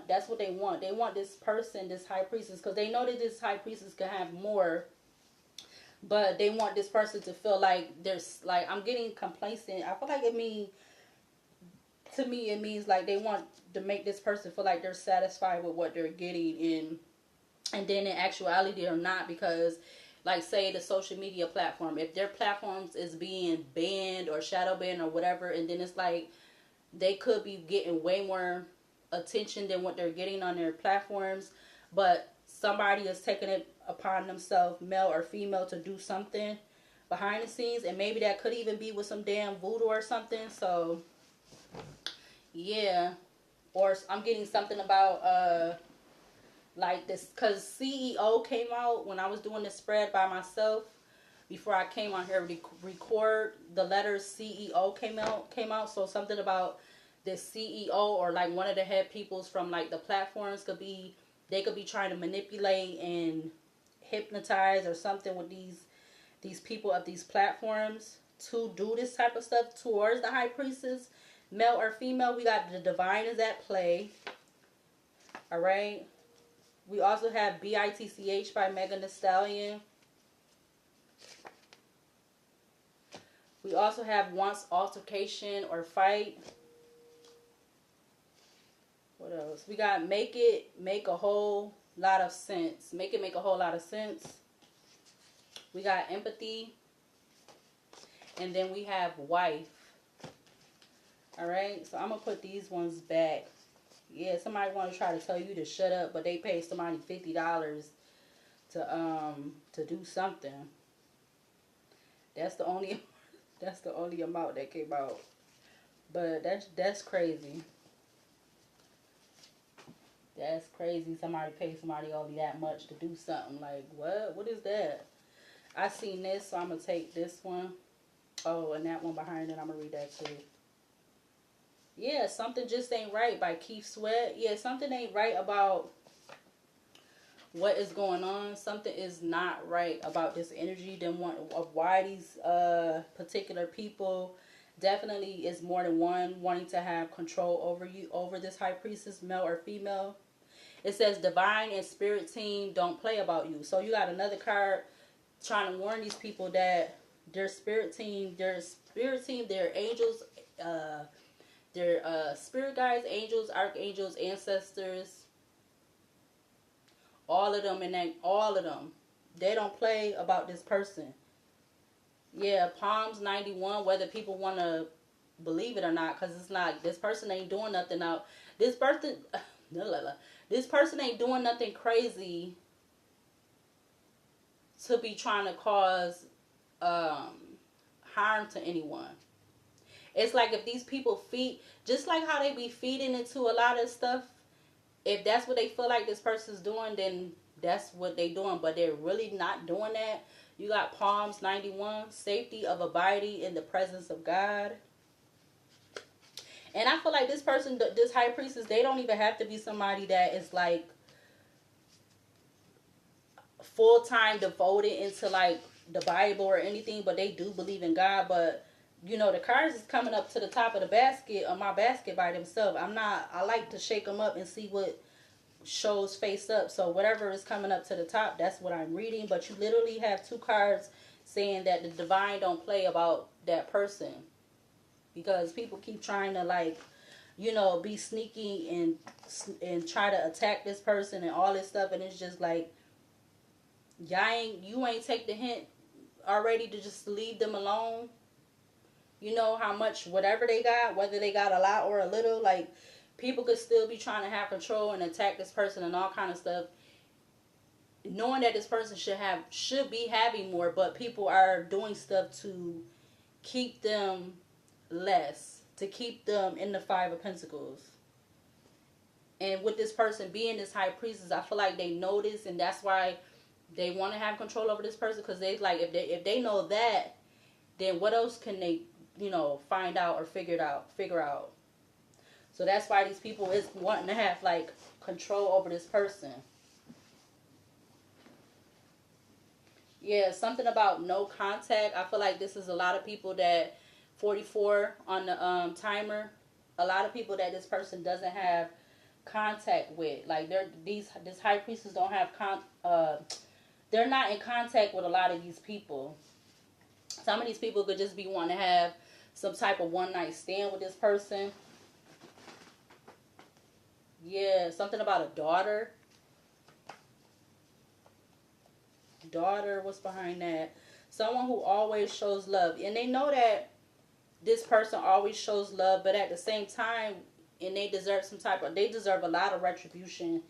[SPEAKER 1] that's what they want. They want this person, this high priestess, because they know that this high priestess can have more, but they want this person to feel like there's, like, I'm getting complacent. I feel like to me, it means like they want to make this person feel like they're satisfied with what they're getting in, and then in actuality they're not, because like say the social media platform, if their platforms is being banned or shadow banned or whatever, and then it's like they could be getting way more attention than what they're getting on their platforms, but somebody is taking it upon themselves, male or female, to do something behind the scenes, and maybe that could even be with some damn voodoo or something. So yeah. Or I'm getting something about like this, because CEO came out when I was doing this spread by myself. Before I came on here to record, the letters CEO came out. So something about this CEO or like one of the head peoples from like the platforms could be, they could be trying to manipulate and hypnotize or something with these people of these platforms to do this type of stuff towards the high priestess, male or female. We got the divine is at play. All right. We also have BITCH by Megan Thee Stallion. We also have once altercation or fight. What else? We got make a whole lot of sense. Make it make a whole lot of sense. We got empathy. And then we have wife. Alright, so I'm going to put these ones back. Yeah, somebody want to try to tell you to shut up, but they paid somebody $50 to do something. That's the only amount that came out. But that's crazy. That's crazy. Somebody paid somebody only that much to do something. Like, what? What is that? I seen this, so I'm going to take this one. Oh, and that one behind it, I'm going to read that too. Yeah, Something Just Ain't Right by Keith Sweat. Yeah, something ain't right about what is going on. Something is not right about this energy. Then of why these particular people, definitely is more than one wanting to have control over you, over this high priestess, male or female. It says divine and spirit team don't play about you. So you got another card trying to warn these people that their spirit team, their angels, their spirit guides, angels, archangels, ancestors, all of them, they don't play about this person. Yeah, Palms 91, whether people want to believe it or not, because it's not, this person ain't doing nothing out. This person ain't doing nothing crazy to be trying to cause harm to anyone. It's like if these people feed, just like how they be feeding into a lot of stuff, if that's what they feel like this person's doing, then that's what they doing. But they're really not doing that. You got Palms 91, safety of abiding in the presence of God. And I feel like this person, this high priestess, they don't even have to be somebody that is like full-time devoted into like the Bible or anything, but they do believe in God. But you know, the cards is coming up to the top of the basket, on my basket by themselves. I like to shake them up and see what shows face up. So whatever is coming up to the top, that's what I'm reading. But you literally have two cards saying that the divine don't play about that person. Because people keep trying to, like, you know, be sneaky and try to attack this person and all this stuff. And it's just like, you ain't take the hint already to just leave them alone. You know how much, whatever they got, whether they got a lot or a little, like, people could still be trying to have control and attack this person and all kind of stuff, knowing that this person should be having more, but people are doing stuff to keep them less, to keep them in the Five of Pentacles. And with this person being this high priestess, I feel like they know this, and that's why they want to have control over this person, because they like, if they know that, then what else can they, you know, find out or figure out. So that's why these people is wanting to have like control over this person. Yeah, something about no contact. I feel like this is a lot of people that 44 on the timer. A lot of people that this person doesn't have contact with. Like this high priestess don't have they're not in contact with a lot of these people. Some of these people could just be wanting to have some type of one night stand with this person. Yeah, something about a daughter. What's behind that? Someone who always shows love. And they know that this person always shows love, but at the same time, and they deserve a lot of retribution.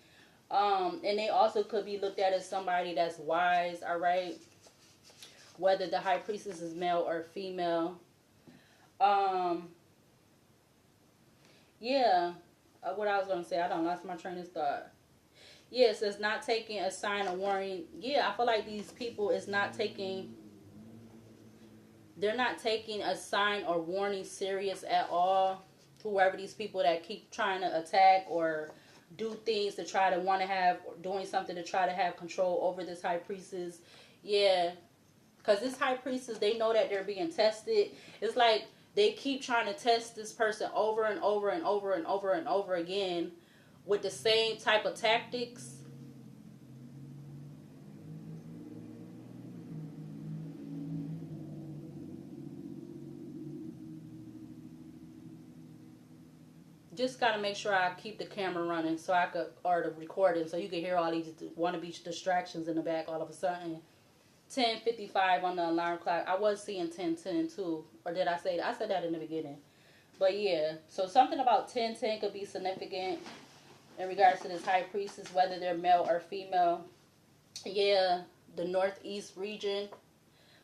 [SPEAKER 1] And they also could be looked at as somebody that's wise, alright? Whether the high priestess is male or female. Yeah. What I was going to say, I don't lost my train of thought. Yes, it's not taking a sign of warning. Yeah, I feel like these people is not taking, they're not taking a sign or warning serious at all. Whoever these people that keep trying to attack or do things to try to want to have, or doing something to try to have control over this high priestess. Yeah, because this high priestess, they know that they're being tested. It's like they keep trying to test this person over and over and over and over and over again with the same type of tactics. Just gotta make sure I keep the camera running so I could, or the recording, so you can hear all these wannabe distractions in the back all of a sudden. 10:55 on the alarm clock. I was seeing 10:10 too, or did I say that? I said that in the beginning. But yeah, so something about 10:10 could be significant in regards to this high priestess, whether they're male or female. Yeah, the Northeast region,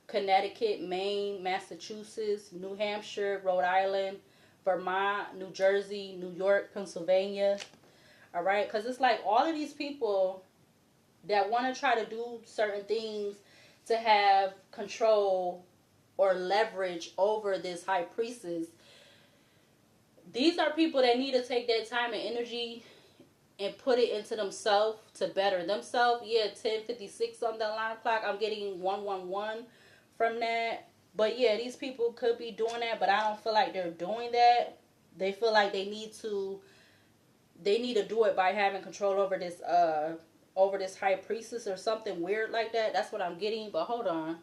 [SPEAKER 1] Connecticut, Maine, Massachusetts, New Hampshire, Rhode Island, Vermont, New Jersey, New York, Pennsylvania. All right, because it's like all of these people that want to try to do certain things to have control or leverage over this high priestess. These are people that need to take their time and energy and put it into themselves to better themselves. Yeah, 10:56 on the alarm clock. I'm getting 111 from that. But yeah, these people could be doing that, but I don't feel like they're doing that. They feel like they need to do it by having control over this high priestess or something weird like that. That's what I'm getting. But hold on.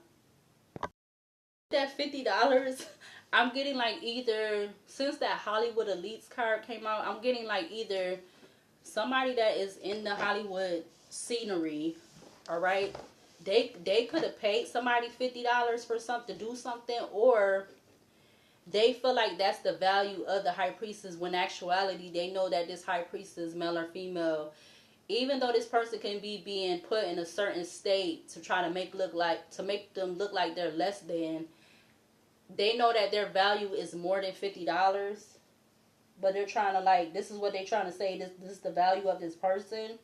[SPEAKER 1] That $50, I'm getting like either, since that Hollywood Elites card came out, I'm getting like either somebody that is in the Hollywood scenery, all right? They could have paid somebody $50 for something to do something, or they feel like that's the value of the high priestess, when actuality they know that this high priestess, male or female, even though this person can be being put in a certain state to try to make them look like they're less than, they know that their value is more than $50. But they're trying to, like, this is what they're trying to say, this is the value of this person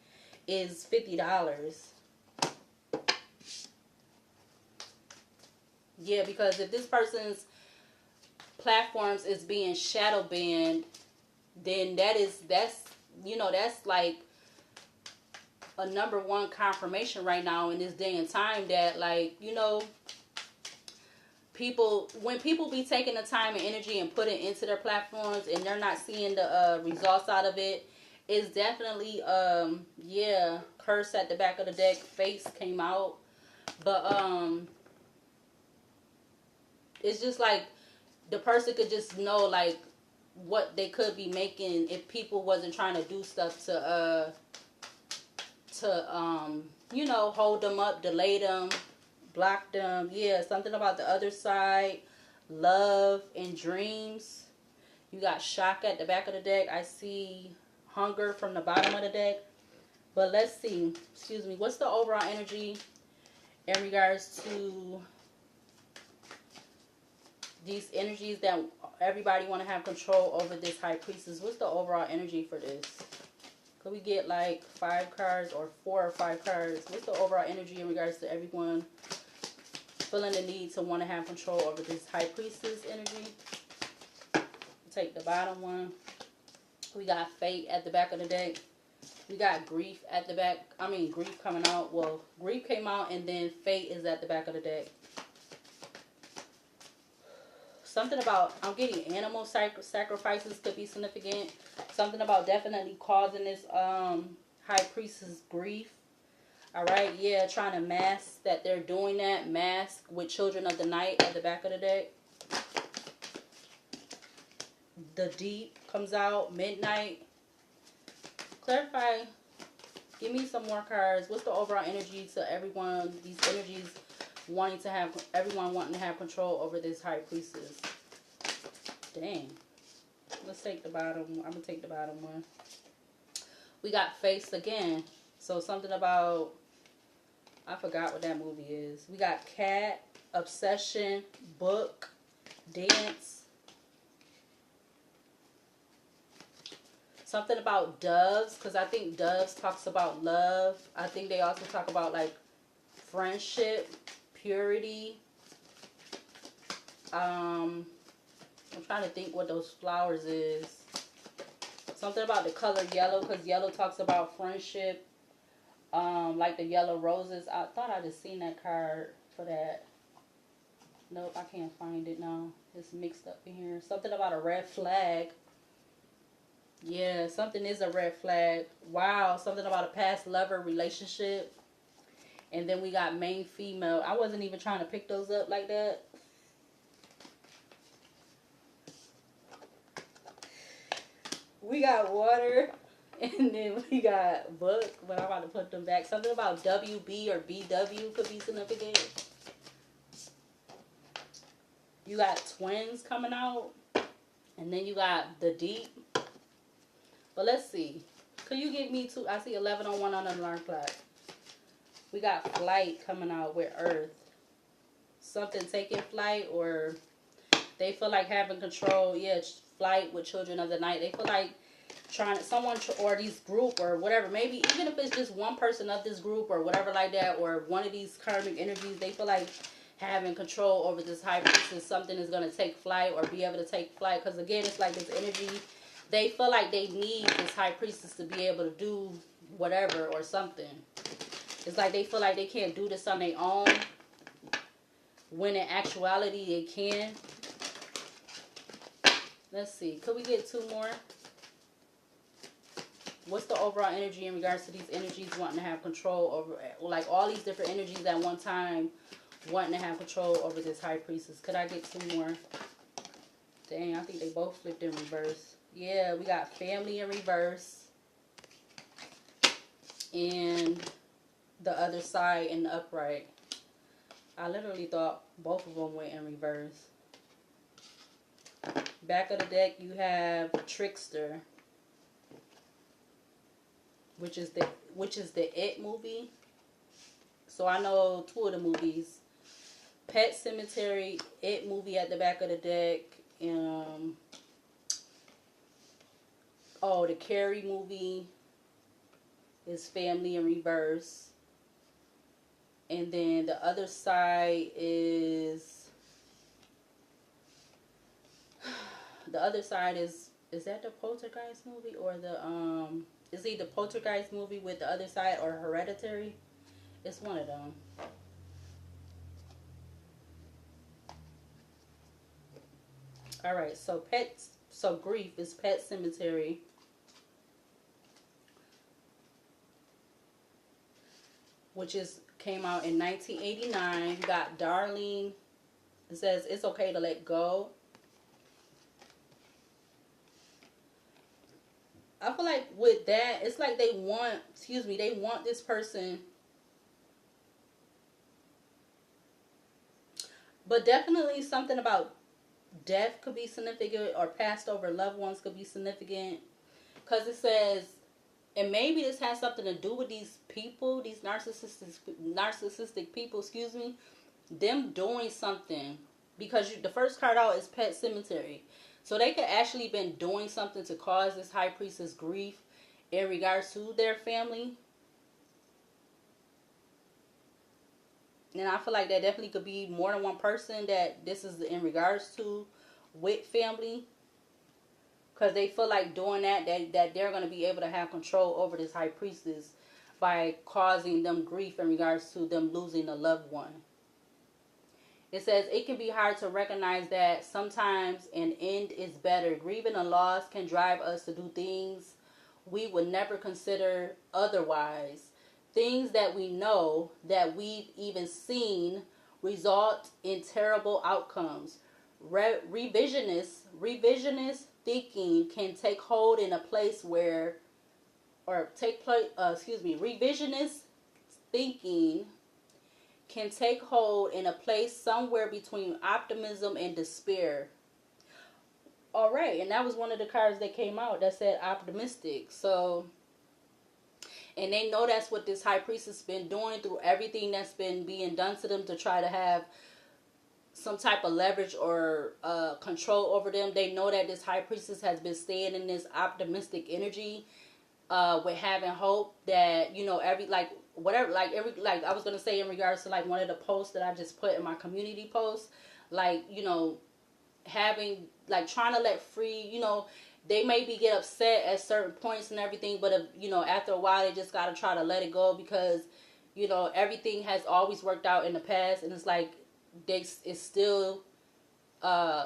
[SPEAKER 1] is $50. Yeah, because if this person's platforms is being shadow banned, then that's like a number one confirmation right now in this day and time that, like, when people be taking the time and energy and putting it into their platforms and they're not seeing the results out of it, it's definitely curse at the back of the deck. Face came out, but it's just like the person could just know like what they could be making if people wasn't trying to do stuff to hold them up, delay them, block them. Yeah, something about the other side, love and dreams. You got shock at the back of the deck. I see hunger from the bottom of the deck. But let's see. Excuse me. What's the overall energy in regards to these energies that everybody want to have control over this high priestess? What's the overall energy for this? Could we get like 5 cards or 4 or 5 cards? What's the overall energy in regards to everyone feeling the need to want to have control over this high priestess energy? Take the bottom one. We got fate at the back of the deck. We got grief at the back. I mean, grief coming out. Well, grief came out and then fate is at the back of the deck. Something about, I'm getting animal sacrifices could be significant. Something about definitely causing this high priestess grief. Alright, yeah, trying to mask that they're doing that. Mask with children of the night at the back of the deck. The deep comes out. Midnight. Clarify. Give me some more cards. What's the overall energy to everyone? These energies everyone wanting to have control over this high priestess. Dang. Let's take the bottom. I'm going to take the bottom one. We got face again. So something about, I forgot what that movie is. We got cat, obsession, book, dance. Something about doves, because I think doves talks about love. I think they also talk about like friendship, purity. I'm trying to think what those flowers is. Something about the color yellow, because yellow talks about friendship. Like the yellow roses. I thought I just seen that card for that. Nope, I can't find it now. It's mixed up in here. Something about a red flag. Yeah, something is a red flag. Wow, something about a past lover relationship. And then we got main female. I wasn't even trying to pick those up like that. We got water. And then we got book. But I'm about to put them back. Something about WB or BW could be significant. You got twins coming out. And then you got the deep. But let's see. Could you give me two? I see 11:01 on the alarm clock. We got flight coming out with Earth. Something taking flight, or they feel like having control. Yeah, flight with children of the night. They feel like trying to, someone or these group or whatever. Maybe even if it's just one person of this group or whatever like that, or one of these karmic energies, they feel like having control over this high priestess. Something is going to take flight or be able to take flight. Because again, it's like this energy. They feel like they need this high priestess to be able to do whatever or something. It's like they feel like they can't do this on their own, when in actuality they can. Let's see. Could we get two more? What's the overall energy in regards to these energies wanting to have control over, like all these different energies at one time, wanting to have control over this high priestess? Could I get two more? Dang, I think they both flipped in reverse. Yeah, we got family in reverse. And the other side in the upright. I literally thought both of them went in reverse. Back of the deck, you have Trickster, which is the It movie. So I know two of the movies. Pet Cemetery, It movie at the back of the deck. Oh, the Carrie movie is family in reverse. And then the other side is that the Poltergeist movie or the is either Poltergeist movie with the other side or Hereditary? It's one of them. All right, so grief is Pet Cemetery. Which came out in 1989. You got Darlene. It says it's okay to let go. I feel like with that, it's like they want this person. But definitely something about death could be significant, or passed over loved ones could be significant. Because it says, and maybe this has something to do with these people, these narcissistic people, them doing something. Because the first card out is Pet Cemetery. So they could actually been doing something to cause this high priestess grief in regards to their family. And I feel like that definitely could be more than one person that this is in regards to with family. Because they feel like doing that they're going to be able to have control over this high priestess by causing them grief in regards to them losing a loved one. It says it can be hard to recognize that sometimes an end is better. Grieving a loss can drive us to do things we would never consider otherwise. Things that we know, that we've even seen, result in terrible outcomes. Revisionist thinking can take hold in a place where, revisionist thinking can take hold in a place somewhere between optimism and despair. All right, and that was one of the cards that came out that said optimistic. So, and they know that's what this high priestess has been doing through everything that's been being done to them to try to have some type of leverage or control over them. They know that this high priestess has been staying in this optimistic energy, with having hope that, you know, every, like, whatever, like, every, like, I was going to say in regards to, like, one of the posts that I just put in my community post, like, you know, having, like, trying to let free, you know, they maybe get upset at certain points and everything, but, if, you know, after a while, they just got to try to let it go, because, you know, everything has always worked out in the past, and it's like, it's still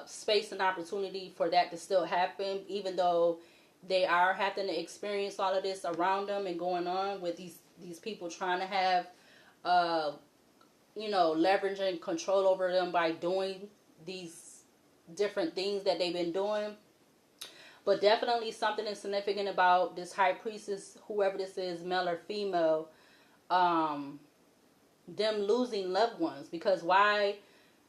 [SPEAKER 1] space and opportunity for that to still happen, even though they are having to experience all of this around them and going on with these people trying to have, you know, leverage and control over them by doing these different things that they've been doing. But definitely something is significant about this high priestess, whoever this is, male or female, them losing loved ones. Because why?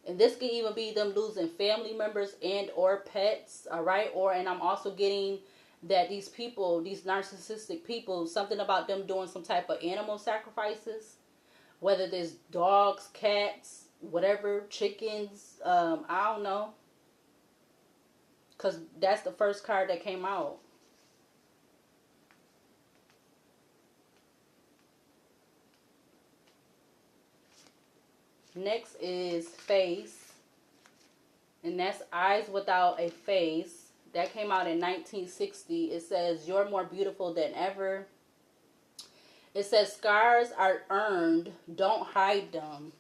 [SPEAKER 1] And this could even be them losing family members and or pets, all right? Or, and I'm also getting that these people, these narcissistic people, something about them doing some type of animal sacrifices, whether there's dogs, cats, whatever, chickens, I don't know. Because that's the first card that came out. Next is face. And that's eyes without a face. That came out in 1960. It says, you're more beautiful than ever. It says, scars are earned. Don't hide them.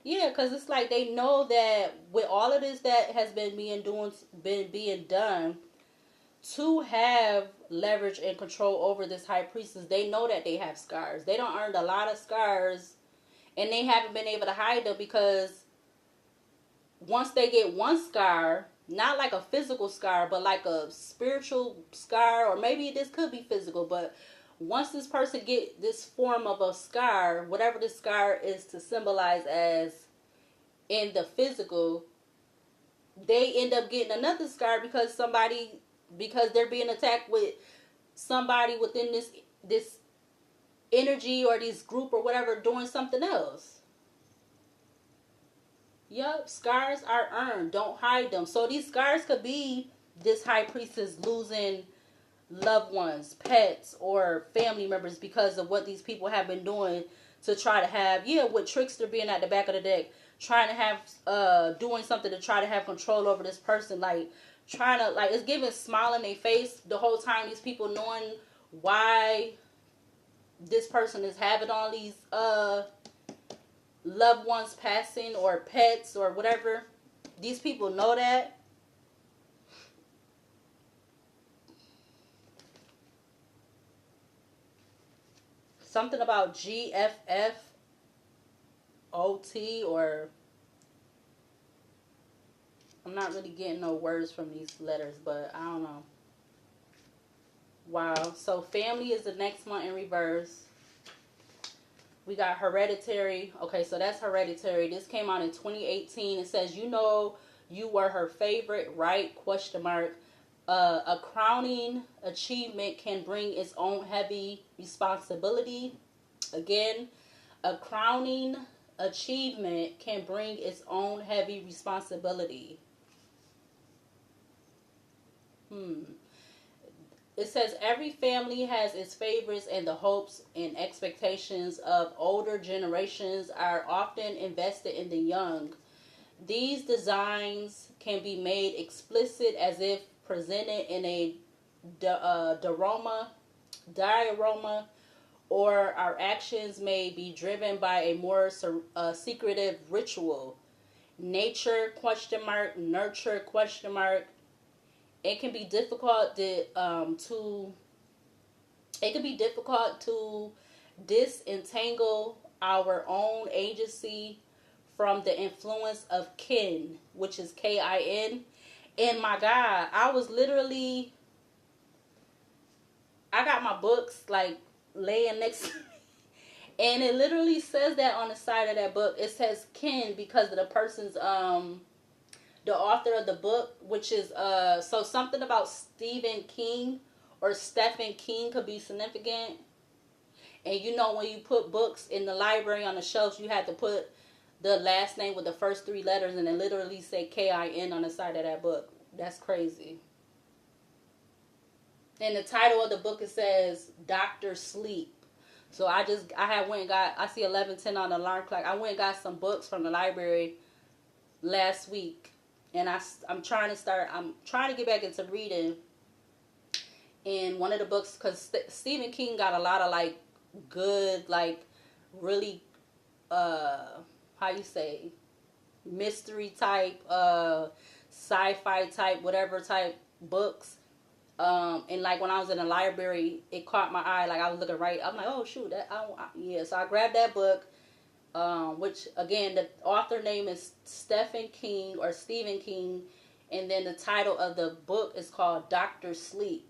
[SPEAKER 1] Yeah, because it's like they know that with all of this that has been being done to have leverage and control over this high priestess, they know that they have scars. They don't earn a lot of scars, and they haven't been able to hide them, because once they get one scar, not like a physical scar, but like a spiritual scar, or maybe this could be physical, but once this person get this form of a scar, whatever this scar is to symbolize as in the physical, they end up getting another scar because they're being attacked with somebody within this energy or this group or whatever doing something else. Yup, scars are earned. Don't hide them. So these scars could be this high priestess losing loved ones, pets, or family members because of what these people have been doing to try to have, with Trickster being at the back of the deck, trying to have, doing something to try to have control over this person, like, trying to, like, it's giving smile in their face the whole time, these people knowing why this person is having all these, loved ones passing, or pets, or whatever. These people know that. Something about GFFOT, or I'm not really getting no words from these letters, but I don't know. Wow. So family is the next one in reverse. We got hereditary. Okay, so that's hereditary. This came out in 2018. It says, you know, you were her favorite, right? Question mark. A crowning achievement can bring its own heavy responsibility. Again, a crowning achievement can bring its own heavy responsibility. It says every family has its favorites, and the hopes and expectations of older generations are often invested in the young. These designs can be made explicit as if presented in a diorama, or our actions may be driven by a more secretive ritual. Nature, question mark, nurture, question mark. It can be difficult to disentangle our own agency from the influence of kin, which is KIN. And my God, I got my books like laying next to me, and it literally says that on the side of that book. It says kin because of the person's the author of the book, which is so something about Stephen King or Stephen King could be significant. And you know, when you put books in the library on the shelves, you had to put the last name with the first 3 letters and it literally say KIN on the side of that book. That's crazy. In the title of the book, it says Dr. Sleep. So I had went and got, I see 11:10 on the alarm clock. I went and got some books from the library last week. And I'm trying to get back into reading. And one of the books, because Stephen King got a lot of like good, like really, how you say, mystery type, sci-fi type, whatever type books. And like when I was in the library, it caught my eye. Like I was looking right, I'm like, oh shoot, yeah. So I grabbed that book, which again, the author name is Stephen King, and then the title of the book is called Dr. Sleep.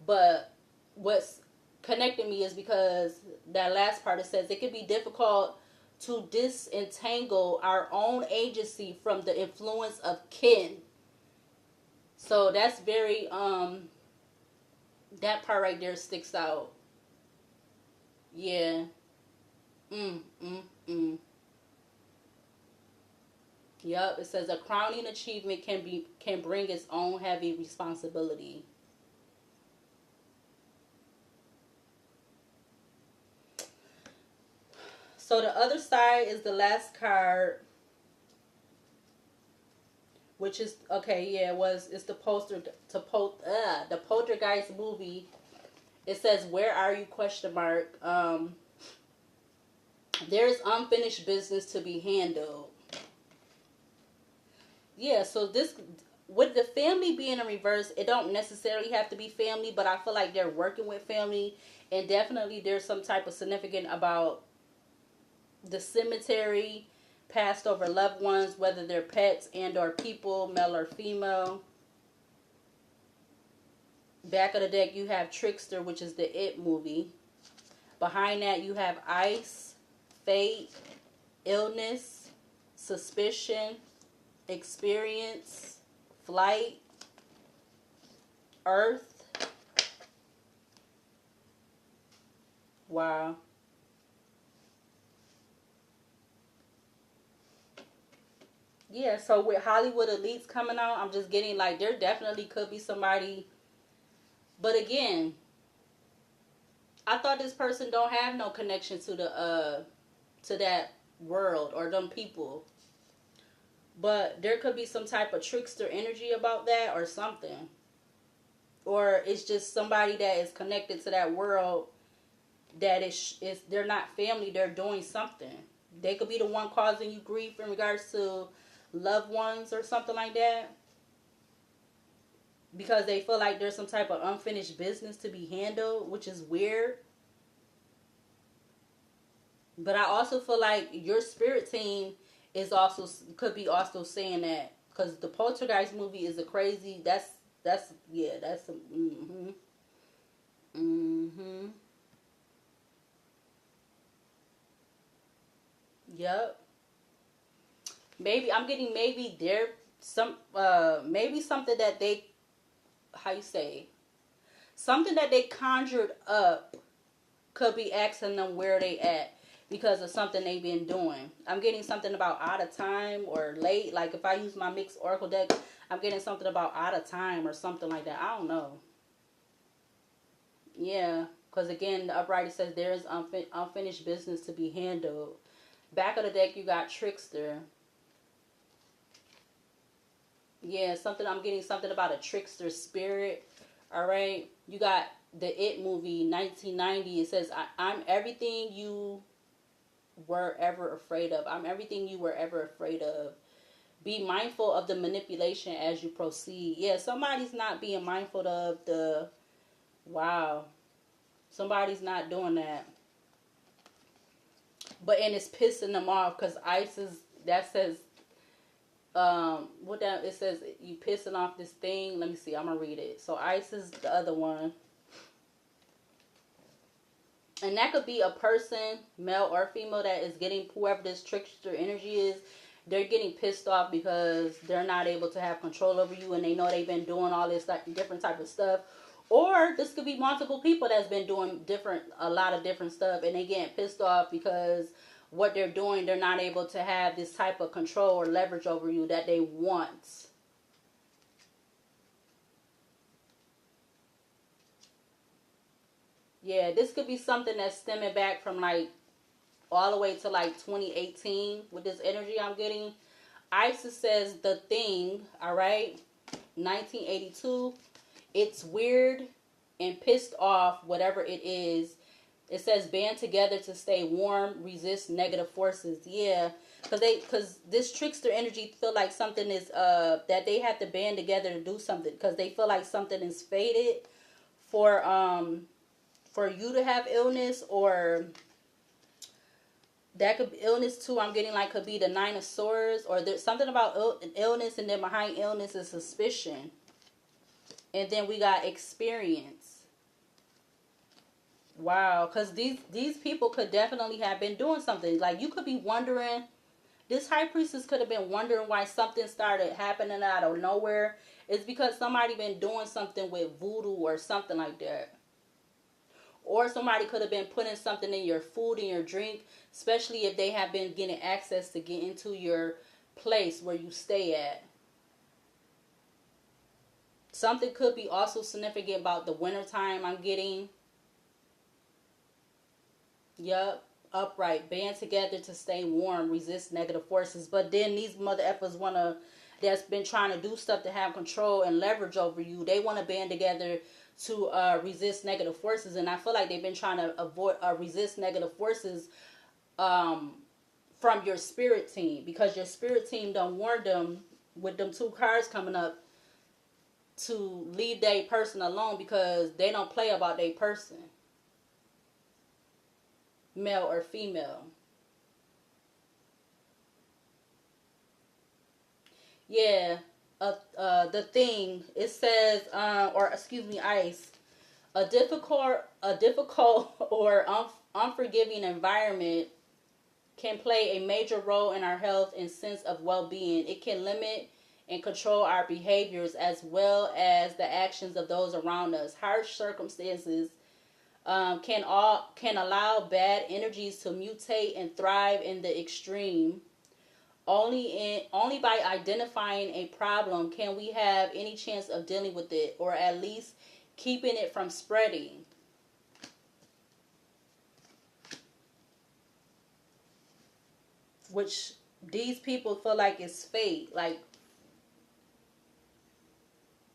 [SPEAKER 1] But what's connecting me is because that last part, it says it can be difficult to disentangle our own agency from the influence of kin. So that's very, that part right there sticks out. Yeah. Yep, it says a crowning achievement can bring its own heavy responsibility. So the other side is the last card, which is okay. Yeah, it's the poster to the Poltergeist movie. It says, "Where are you?" ? There's unfinished business to be handled. Yeah, so this, with the family being in reverse, it don't necessarily have to be family, but I feel like they're working with family, and definitely there's some type of significant about the cemetery, passed over loved ones, whether they're pets and or people, male or female. Back of the deck, you have Trickster, which is the It movie. Behind that, you have Ice, Fate, Illness, Suspicion, Experience, Flight, Earth. Wow. Yeah, so with Hollywood Elites coming out, I'm just getting like there definitely could be somebody. But again, I thought this person don't have no connection to the to that world or them people. But there could be some type of trickster energy about that or something. Or it's just somebody that is connected to that world that is they're not family, they're doing something. They could be the one causing you grief in regards to loved ones or something like that, because they feel like there's some type of unfinished business to be handled, which is weird. But I also feel like your spirit team could be also saying that, because the Poltergeist movie is a crazy. That's yeah. That's Yep. Maybe I'm getting maybe something that they, how you say, something that they conjured up could be asking them where they at because of something they've been doing. I'm getting something about out of time or late. Like if I use my mixed oracle deck, I'm getting something about out of time or something like that. I don't know. Yeah, because again, the upright says there is unfinished business to be handled. Back of the deck, you got Trickster. Yeah, I'm getting something about a trickster spirit. All right. You got the It movie, 1990. It says, I'm everything you were ever afraid of. I'm everything you were ever afraid of. Be mindful of the manipulation as you proceed. Yeah, somebody's not being mindful of the, wow. Somebody's not doing that. And it's pissing them off because that says, it says you pissing off this thing. Let me see, I'm gonna read it. So Ice is the other one, and that could be a person, male or female, that is getting, whoever this trickster energy is, they're getting pissed off because they're not able to have control over you, and they know they've been doing all this like different type of stuff, Or this could be multiple people that's been doing a lot of different stuff, and they getting pissed off because what they're doing, they're not able to have this type of control or leverage over you that they want. Yeah, this could be something that's stemming back from like all the way to like 2018 with this energy I'm getting. Isis says the thing, all right, 1982. It's weird and pissed off, whatever it is. It says band together to stay warm, resist negative forces. Yeah, because this trickster energy feel like something is that they have to band together to do something because they feel like something is fated for you to have illness, or that could be illness too. I'm getting like could be the Nine of Swords, or there's something about illness, and then behind illness is suspicion, and then we got experience. Wow, because these people could definitely have been doing something. Like you could be wondering, this high priestess could have been wondering why something started happening out of nowhere. It's because somebody been doing something with voodoo or something like that. Or somebody could have been putting something in your food and your drink, especially if they have been getting access to get into your place where you stay at. Something could be also significant about the wintertime I'm getting. Yup. Upright. Band together to stay warm. Resist negative forces. But then these mother effers that's been trying to do stuff to have control and leverage over you. They want to band together to resist negative forces. And I feel like they've been trying to avoid resist negative forces from your spirit team. Because your spirit team done warned them with them two cards coming up to leave their person alone because they don't play about their person. Male or female. Yeah. The thing, it says, or excuse me, Ice. A difficult or unforgiving environment can play a major role in our health and sense of well-being. It can limit and control our behaviors as well as the actions of those around us. Harsh circumstances can allow bad energies to mutate and thrive in the extreme. Only by identifying a problem can we have any chance of dealing with it, or at least keeping it from spreading. Which these people feel like it's fate. Like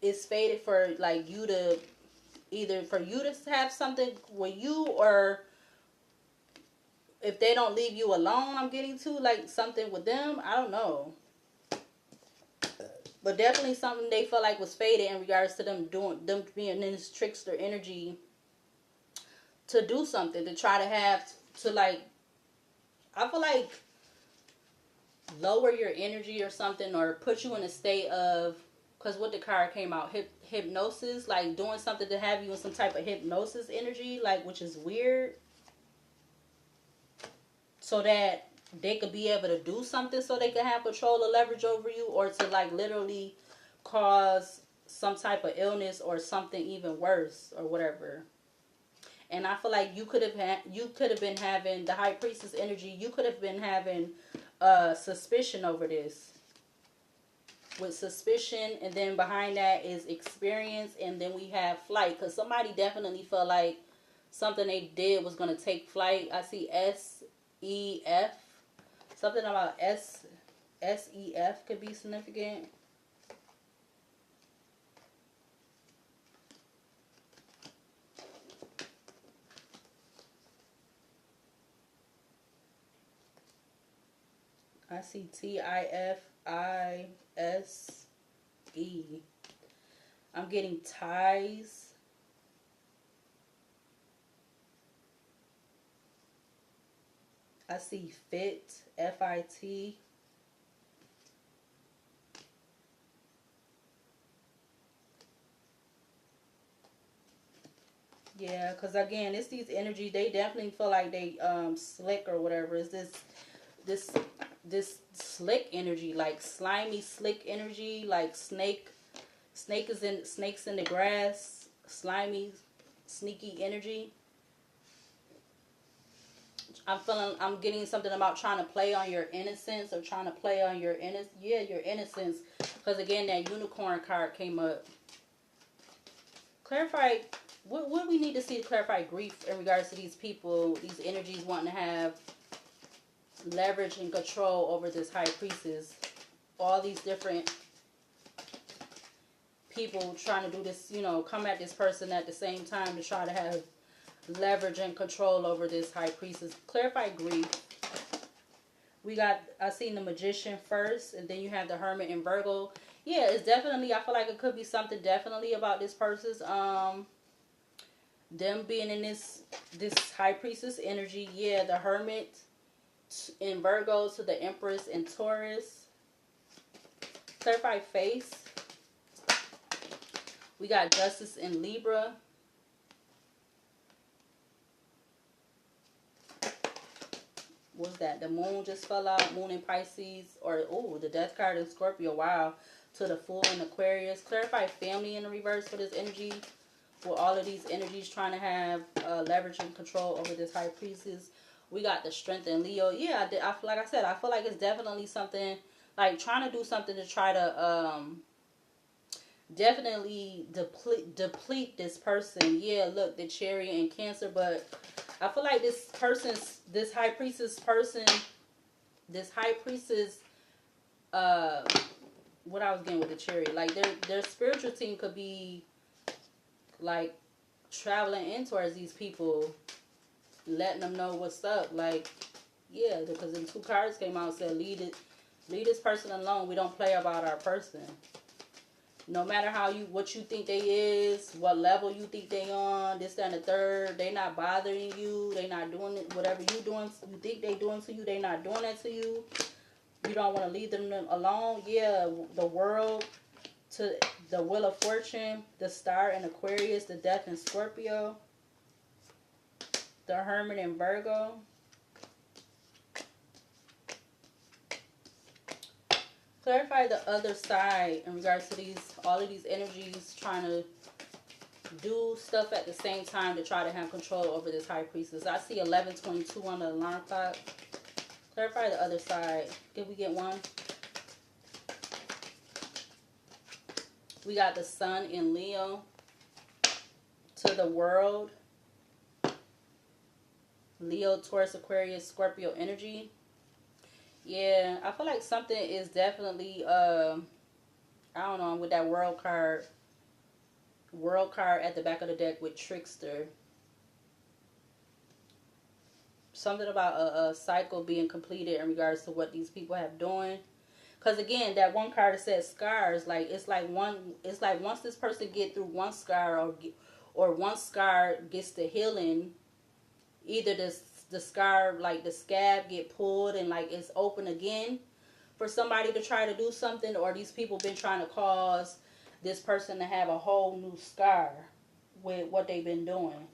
[SPEAKER 1] it's fated for like you to either for you to have something with you, or if they don't leave you alone, I'm getting to like something with them. I don't know. But definitely something they felt like was fated in regards to them being in this trickster energy to do something, to try to have to like, I feel like lower your energy or something, or put you in a state of, because what the card came out, hypnosis, like doing something to have you in some type of hypnosis energy, like, which is weird, so that they could be able to do something, so they could have control or leverage over you, or to like literally cause some type of illness or something even worse or whatever. And I feel like you could have been having the high priestess energy. You could have been having suspicion over this, with suspicion, and then behind that is experience, and then we have flight, because somebody definitely felt like something they did was going to take flight. I see SEF, something about SEF could be significant. I see TIFISE. I'm getting ties. I see fit, FIT. Yeah, because again, it's these energies. They definitely feel like they slick or whatever. It's this this slick energy, like slimy slick energy, like snakes in the grass, slimy, sneaky energy. I'm getting something about trying to play on your innocence, or trying to play on your your innocence. Because again, that unicorn card came up. Clarify, what we need to see to clarify grief in regards to these people, these energies wanting to have leverage and control over this high priestess. All these different people trying to do this, you know, come at this person at the same time to try to have leverage and control over this high priestess. Clarify grief. We got, I seen the magician first, and then you have the hermit and Virgo. Yeah, it's definitely, I feel like it could be something definitely about this person's, them being in this high priestess energy. Yeah, the hermit in Virgo to the empress in Taurus. Clarify face. We got justice in Libra. What's that? The moon just fell out. Moon in Pisces. Or, oh, the death card in Scorpio. Wow. To the fool in Aquarius. Clarify family in the reverse for this energy. With all of these energies trying to have leverage and control over this high priestess. We got the strength in Leo. Yeah, like I said, I feel like it's definitely something, like trying to do something to try to definitely deplete this person. Yeah, look, the Chariot and Cancer. But I feel like this high priestess person, what I was getting with the Chariot, like their spiritual team could be like traveling in towards these people, letting them know what's up. Like, yeah, because the 2 cards came out and said, leave this person alone. We don't play about our person. No matter what you think they is, what level you think they on, this, that, and the third, they not bothering you. They not doing it. Whatever you think they doing to you, they not doing that to you. You don't want to leave them alone. Yeah, the World to the Wheel of Fortune, the Star in Aquarius, the Death in Scorpio, the Hermit in Virgo. Clarify the other side in regards to all of these energies trying to do stuff at the same time to try to have control over this high priestess. I see 11:22 on the alarm clock. Clarify the other side. Did we get one? We got the Sun in Leo to the World. Leo, Taurus, Aquarius, Scorpio energy. Yeah, I feel like something is definitely, I don't know, with that World card at the back of the deck with Trickster. Something about a cycle being completed in regards to what these people have doing. Because again, that one card that says scars, like it's like once this person get through one scar, or one scar gets to healing, either the scar, like the scab, get pulled and like it's open again for somebody to try to do something, or these people been trying to cause this person to have a whole new scar with what they've been doing.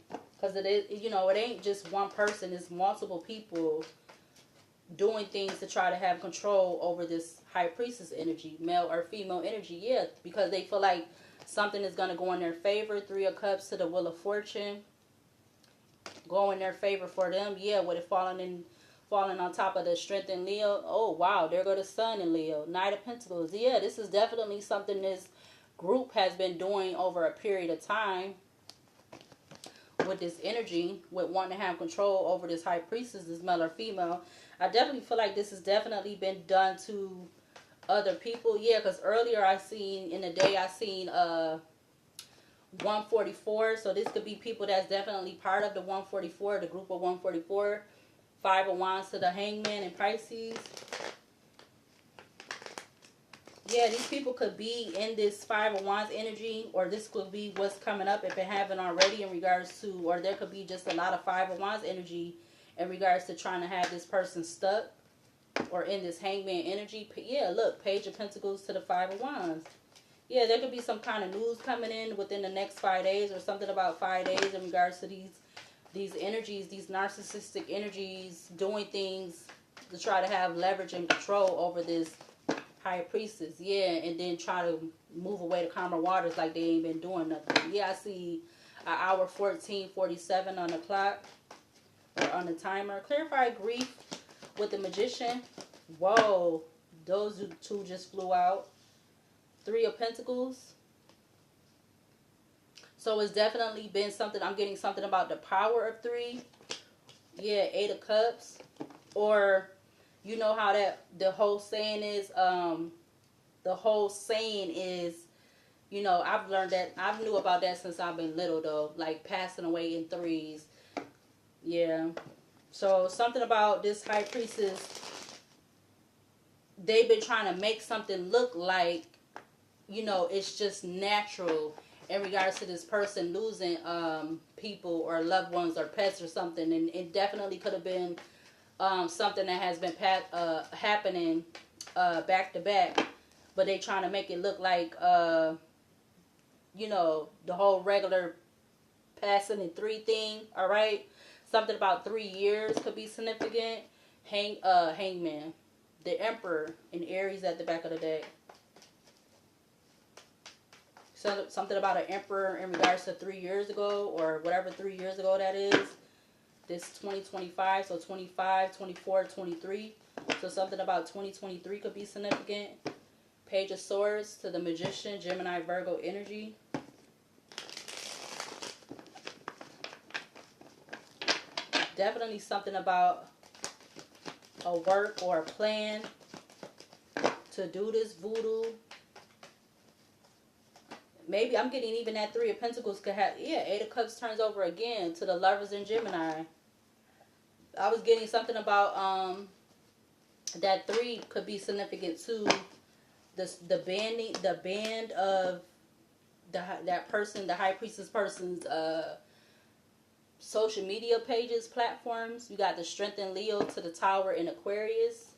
[SPEAKER 1] Because it is, you know, it ain't just one person, it's multiple people doing things to try to have control over this high priestess energy, male or female energy. Yeah, because they feel like something is going to go in their favor. 3 of Cups to the Wheel of Fortune, go in their favor for them. Yeah, with it falling on top of the Strength in Leo. Oh wow, there go the Sun in Leo. Knight of Pentacles. Yeah, this is definitely something this group has been doing over a period of time with this energy, with wanting to have control over this high priestess, this male or female. I definitely feel like this has definitely been done to other people. Yeah, because earlier I seen 144. So this could be people that's definitely part of the 144, the group of 144. 5 of Wands to the Hangman in Pisces. Yeah, these people could be in this 5 of Wands energy, or this could be what's coming up if it haven't already in regards to, or there could be just a lot of 5 of Wands energy in regards to trying to have this person stuck or in this Hangman energy. Yeah, look, Page of Pentacles to the 5 of Wands. Yeah, there could be some kind of news coming in within the next 5 days, or something about 5 days in regards to these energies, these narcissistic energies doing things to try to have leverage and control over this High Priestess, yeah, and then try to move away the calmer waters like they ain't been doing nothing. Yeah, I see an hour 14:47 on the clock, or on the timer. Clarify grief with the Magician. Whoa, those two just flew out. Three of Pentacles. So it's definitely been something. I'm getting something about the power of three. Yeah, Eight of Cups. Or, you know how that the whole saying is, you know, I've learned that, I've knew about that since I've been little though, like passing away in threes. Yeah. So something about this High Priestess, they've been trying to make something look like, you know, it's just natural in regards to this person losing people or loved ones or pets or something. And it definitely could have been something that has been happening back to back, but they trying to make it look like, you know, the whole regular passing in three thing. All right, something about 3 years could be significant. Hangman, the Emperor, and Aries at the back of the deck. So something about an Emperor in regards to 3 years ago, or whatever 3 years ago that is. This 2025, so 25, 24, 23. So something about 2023 could be significant. Page of Swords to the Magician, Gemini, Virgo energy. Definitely something about a work or a plan to do this voodoo. Maybe I'm getting even that Three of Pentacles could have, yeah, Eight of Cups turns over again to the Lovers in Gemini. I was getting something about that three could be significant to the band of that person, the High Priestess person's social media pages, platforms. You got the Strength in Leo to the Tower in Aquarius.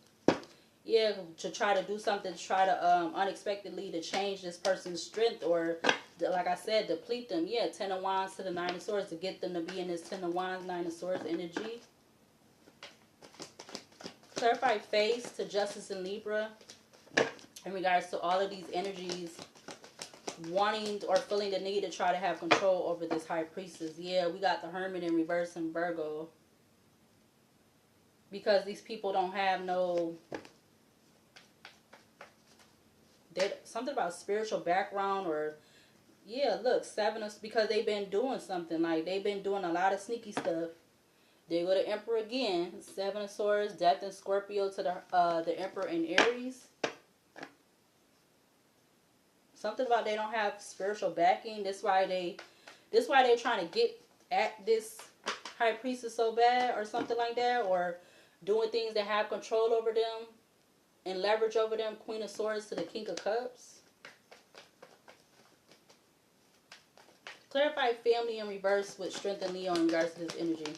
[SPEAKER 1] Yeah, to try to do something, to try to unexpectedly to change this person's strength, or like I said, deplete them. Yeah, Ten of Wands to the Nine of Swords to get them to be in this Ten of Wands, Nine of Swords energy. Clarify face to Justice in Libra in regards to all of these energies wanting or feeling the need to try to have control over this High Priestess. Yeah, we got the Hermit in reverse in Virgo. Because these people don't have no... something about spiritual background, or... Yeah, look, because they've been doing something. Like, they've been doing a lot of sneaky stuff. There go the Emperor again. Seven of Swords, Death in Scorpio to the Emperor in Aries. Something about they don't have spiritual backing. That's why they're trying to get at this High Priestess so bad, or something like that, or doing things that have control over them and leverage over them. Queen of Swords to the King of Cups. Clarify family in reverse with Strength and Leo in regards to this energy.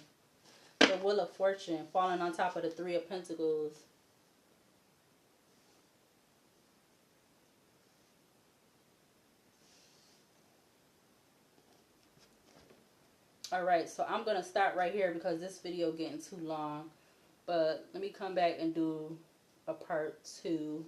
[SPEAKER 1] The Wheel of Fortune falling on top of the Three of Pentacles. Alright, so I'm going to stop right here because this video getting too long. But let me come back and do a part 2.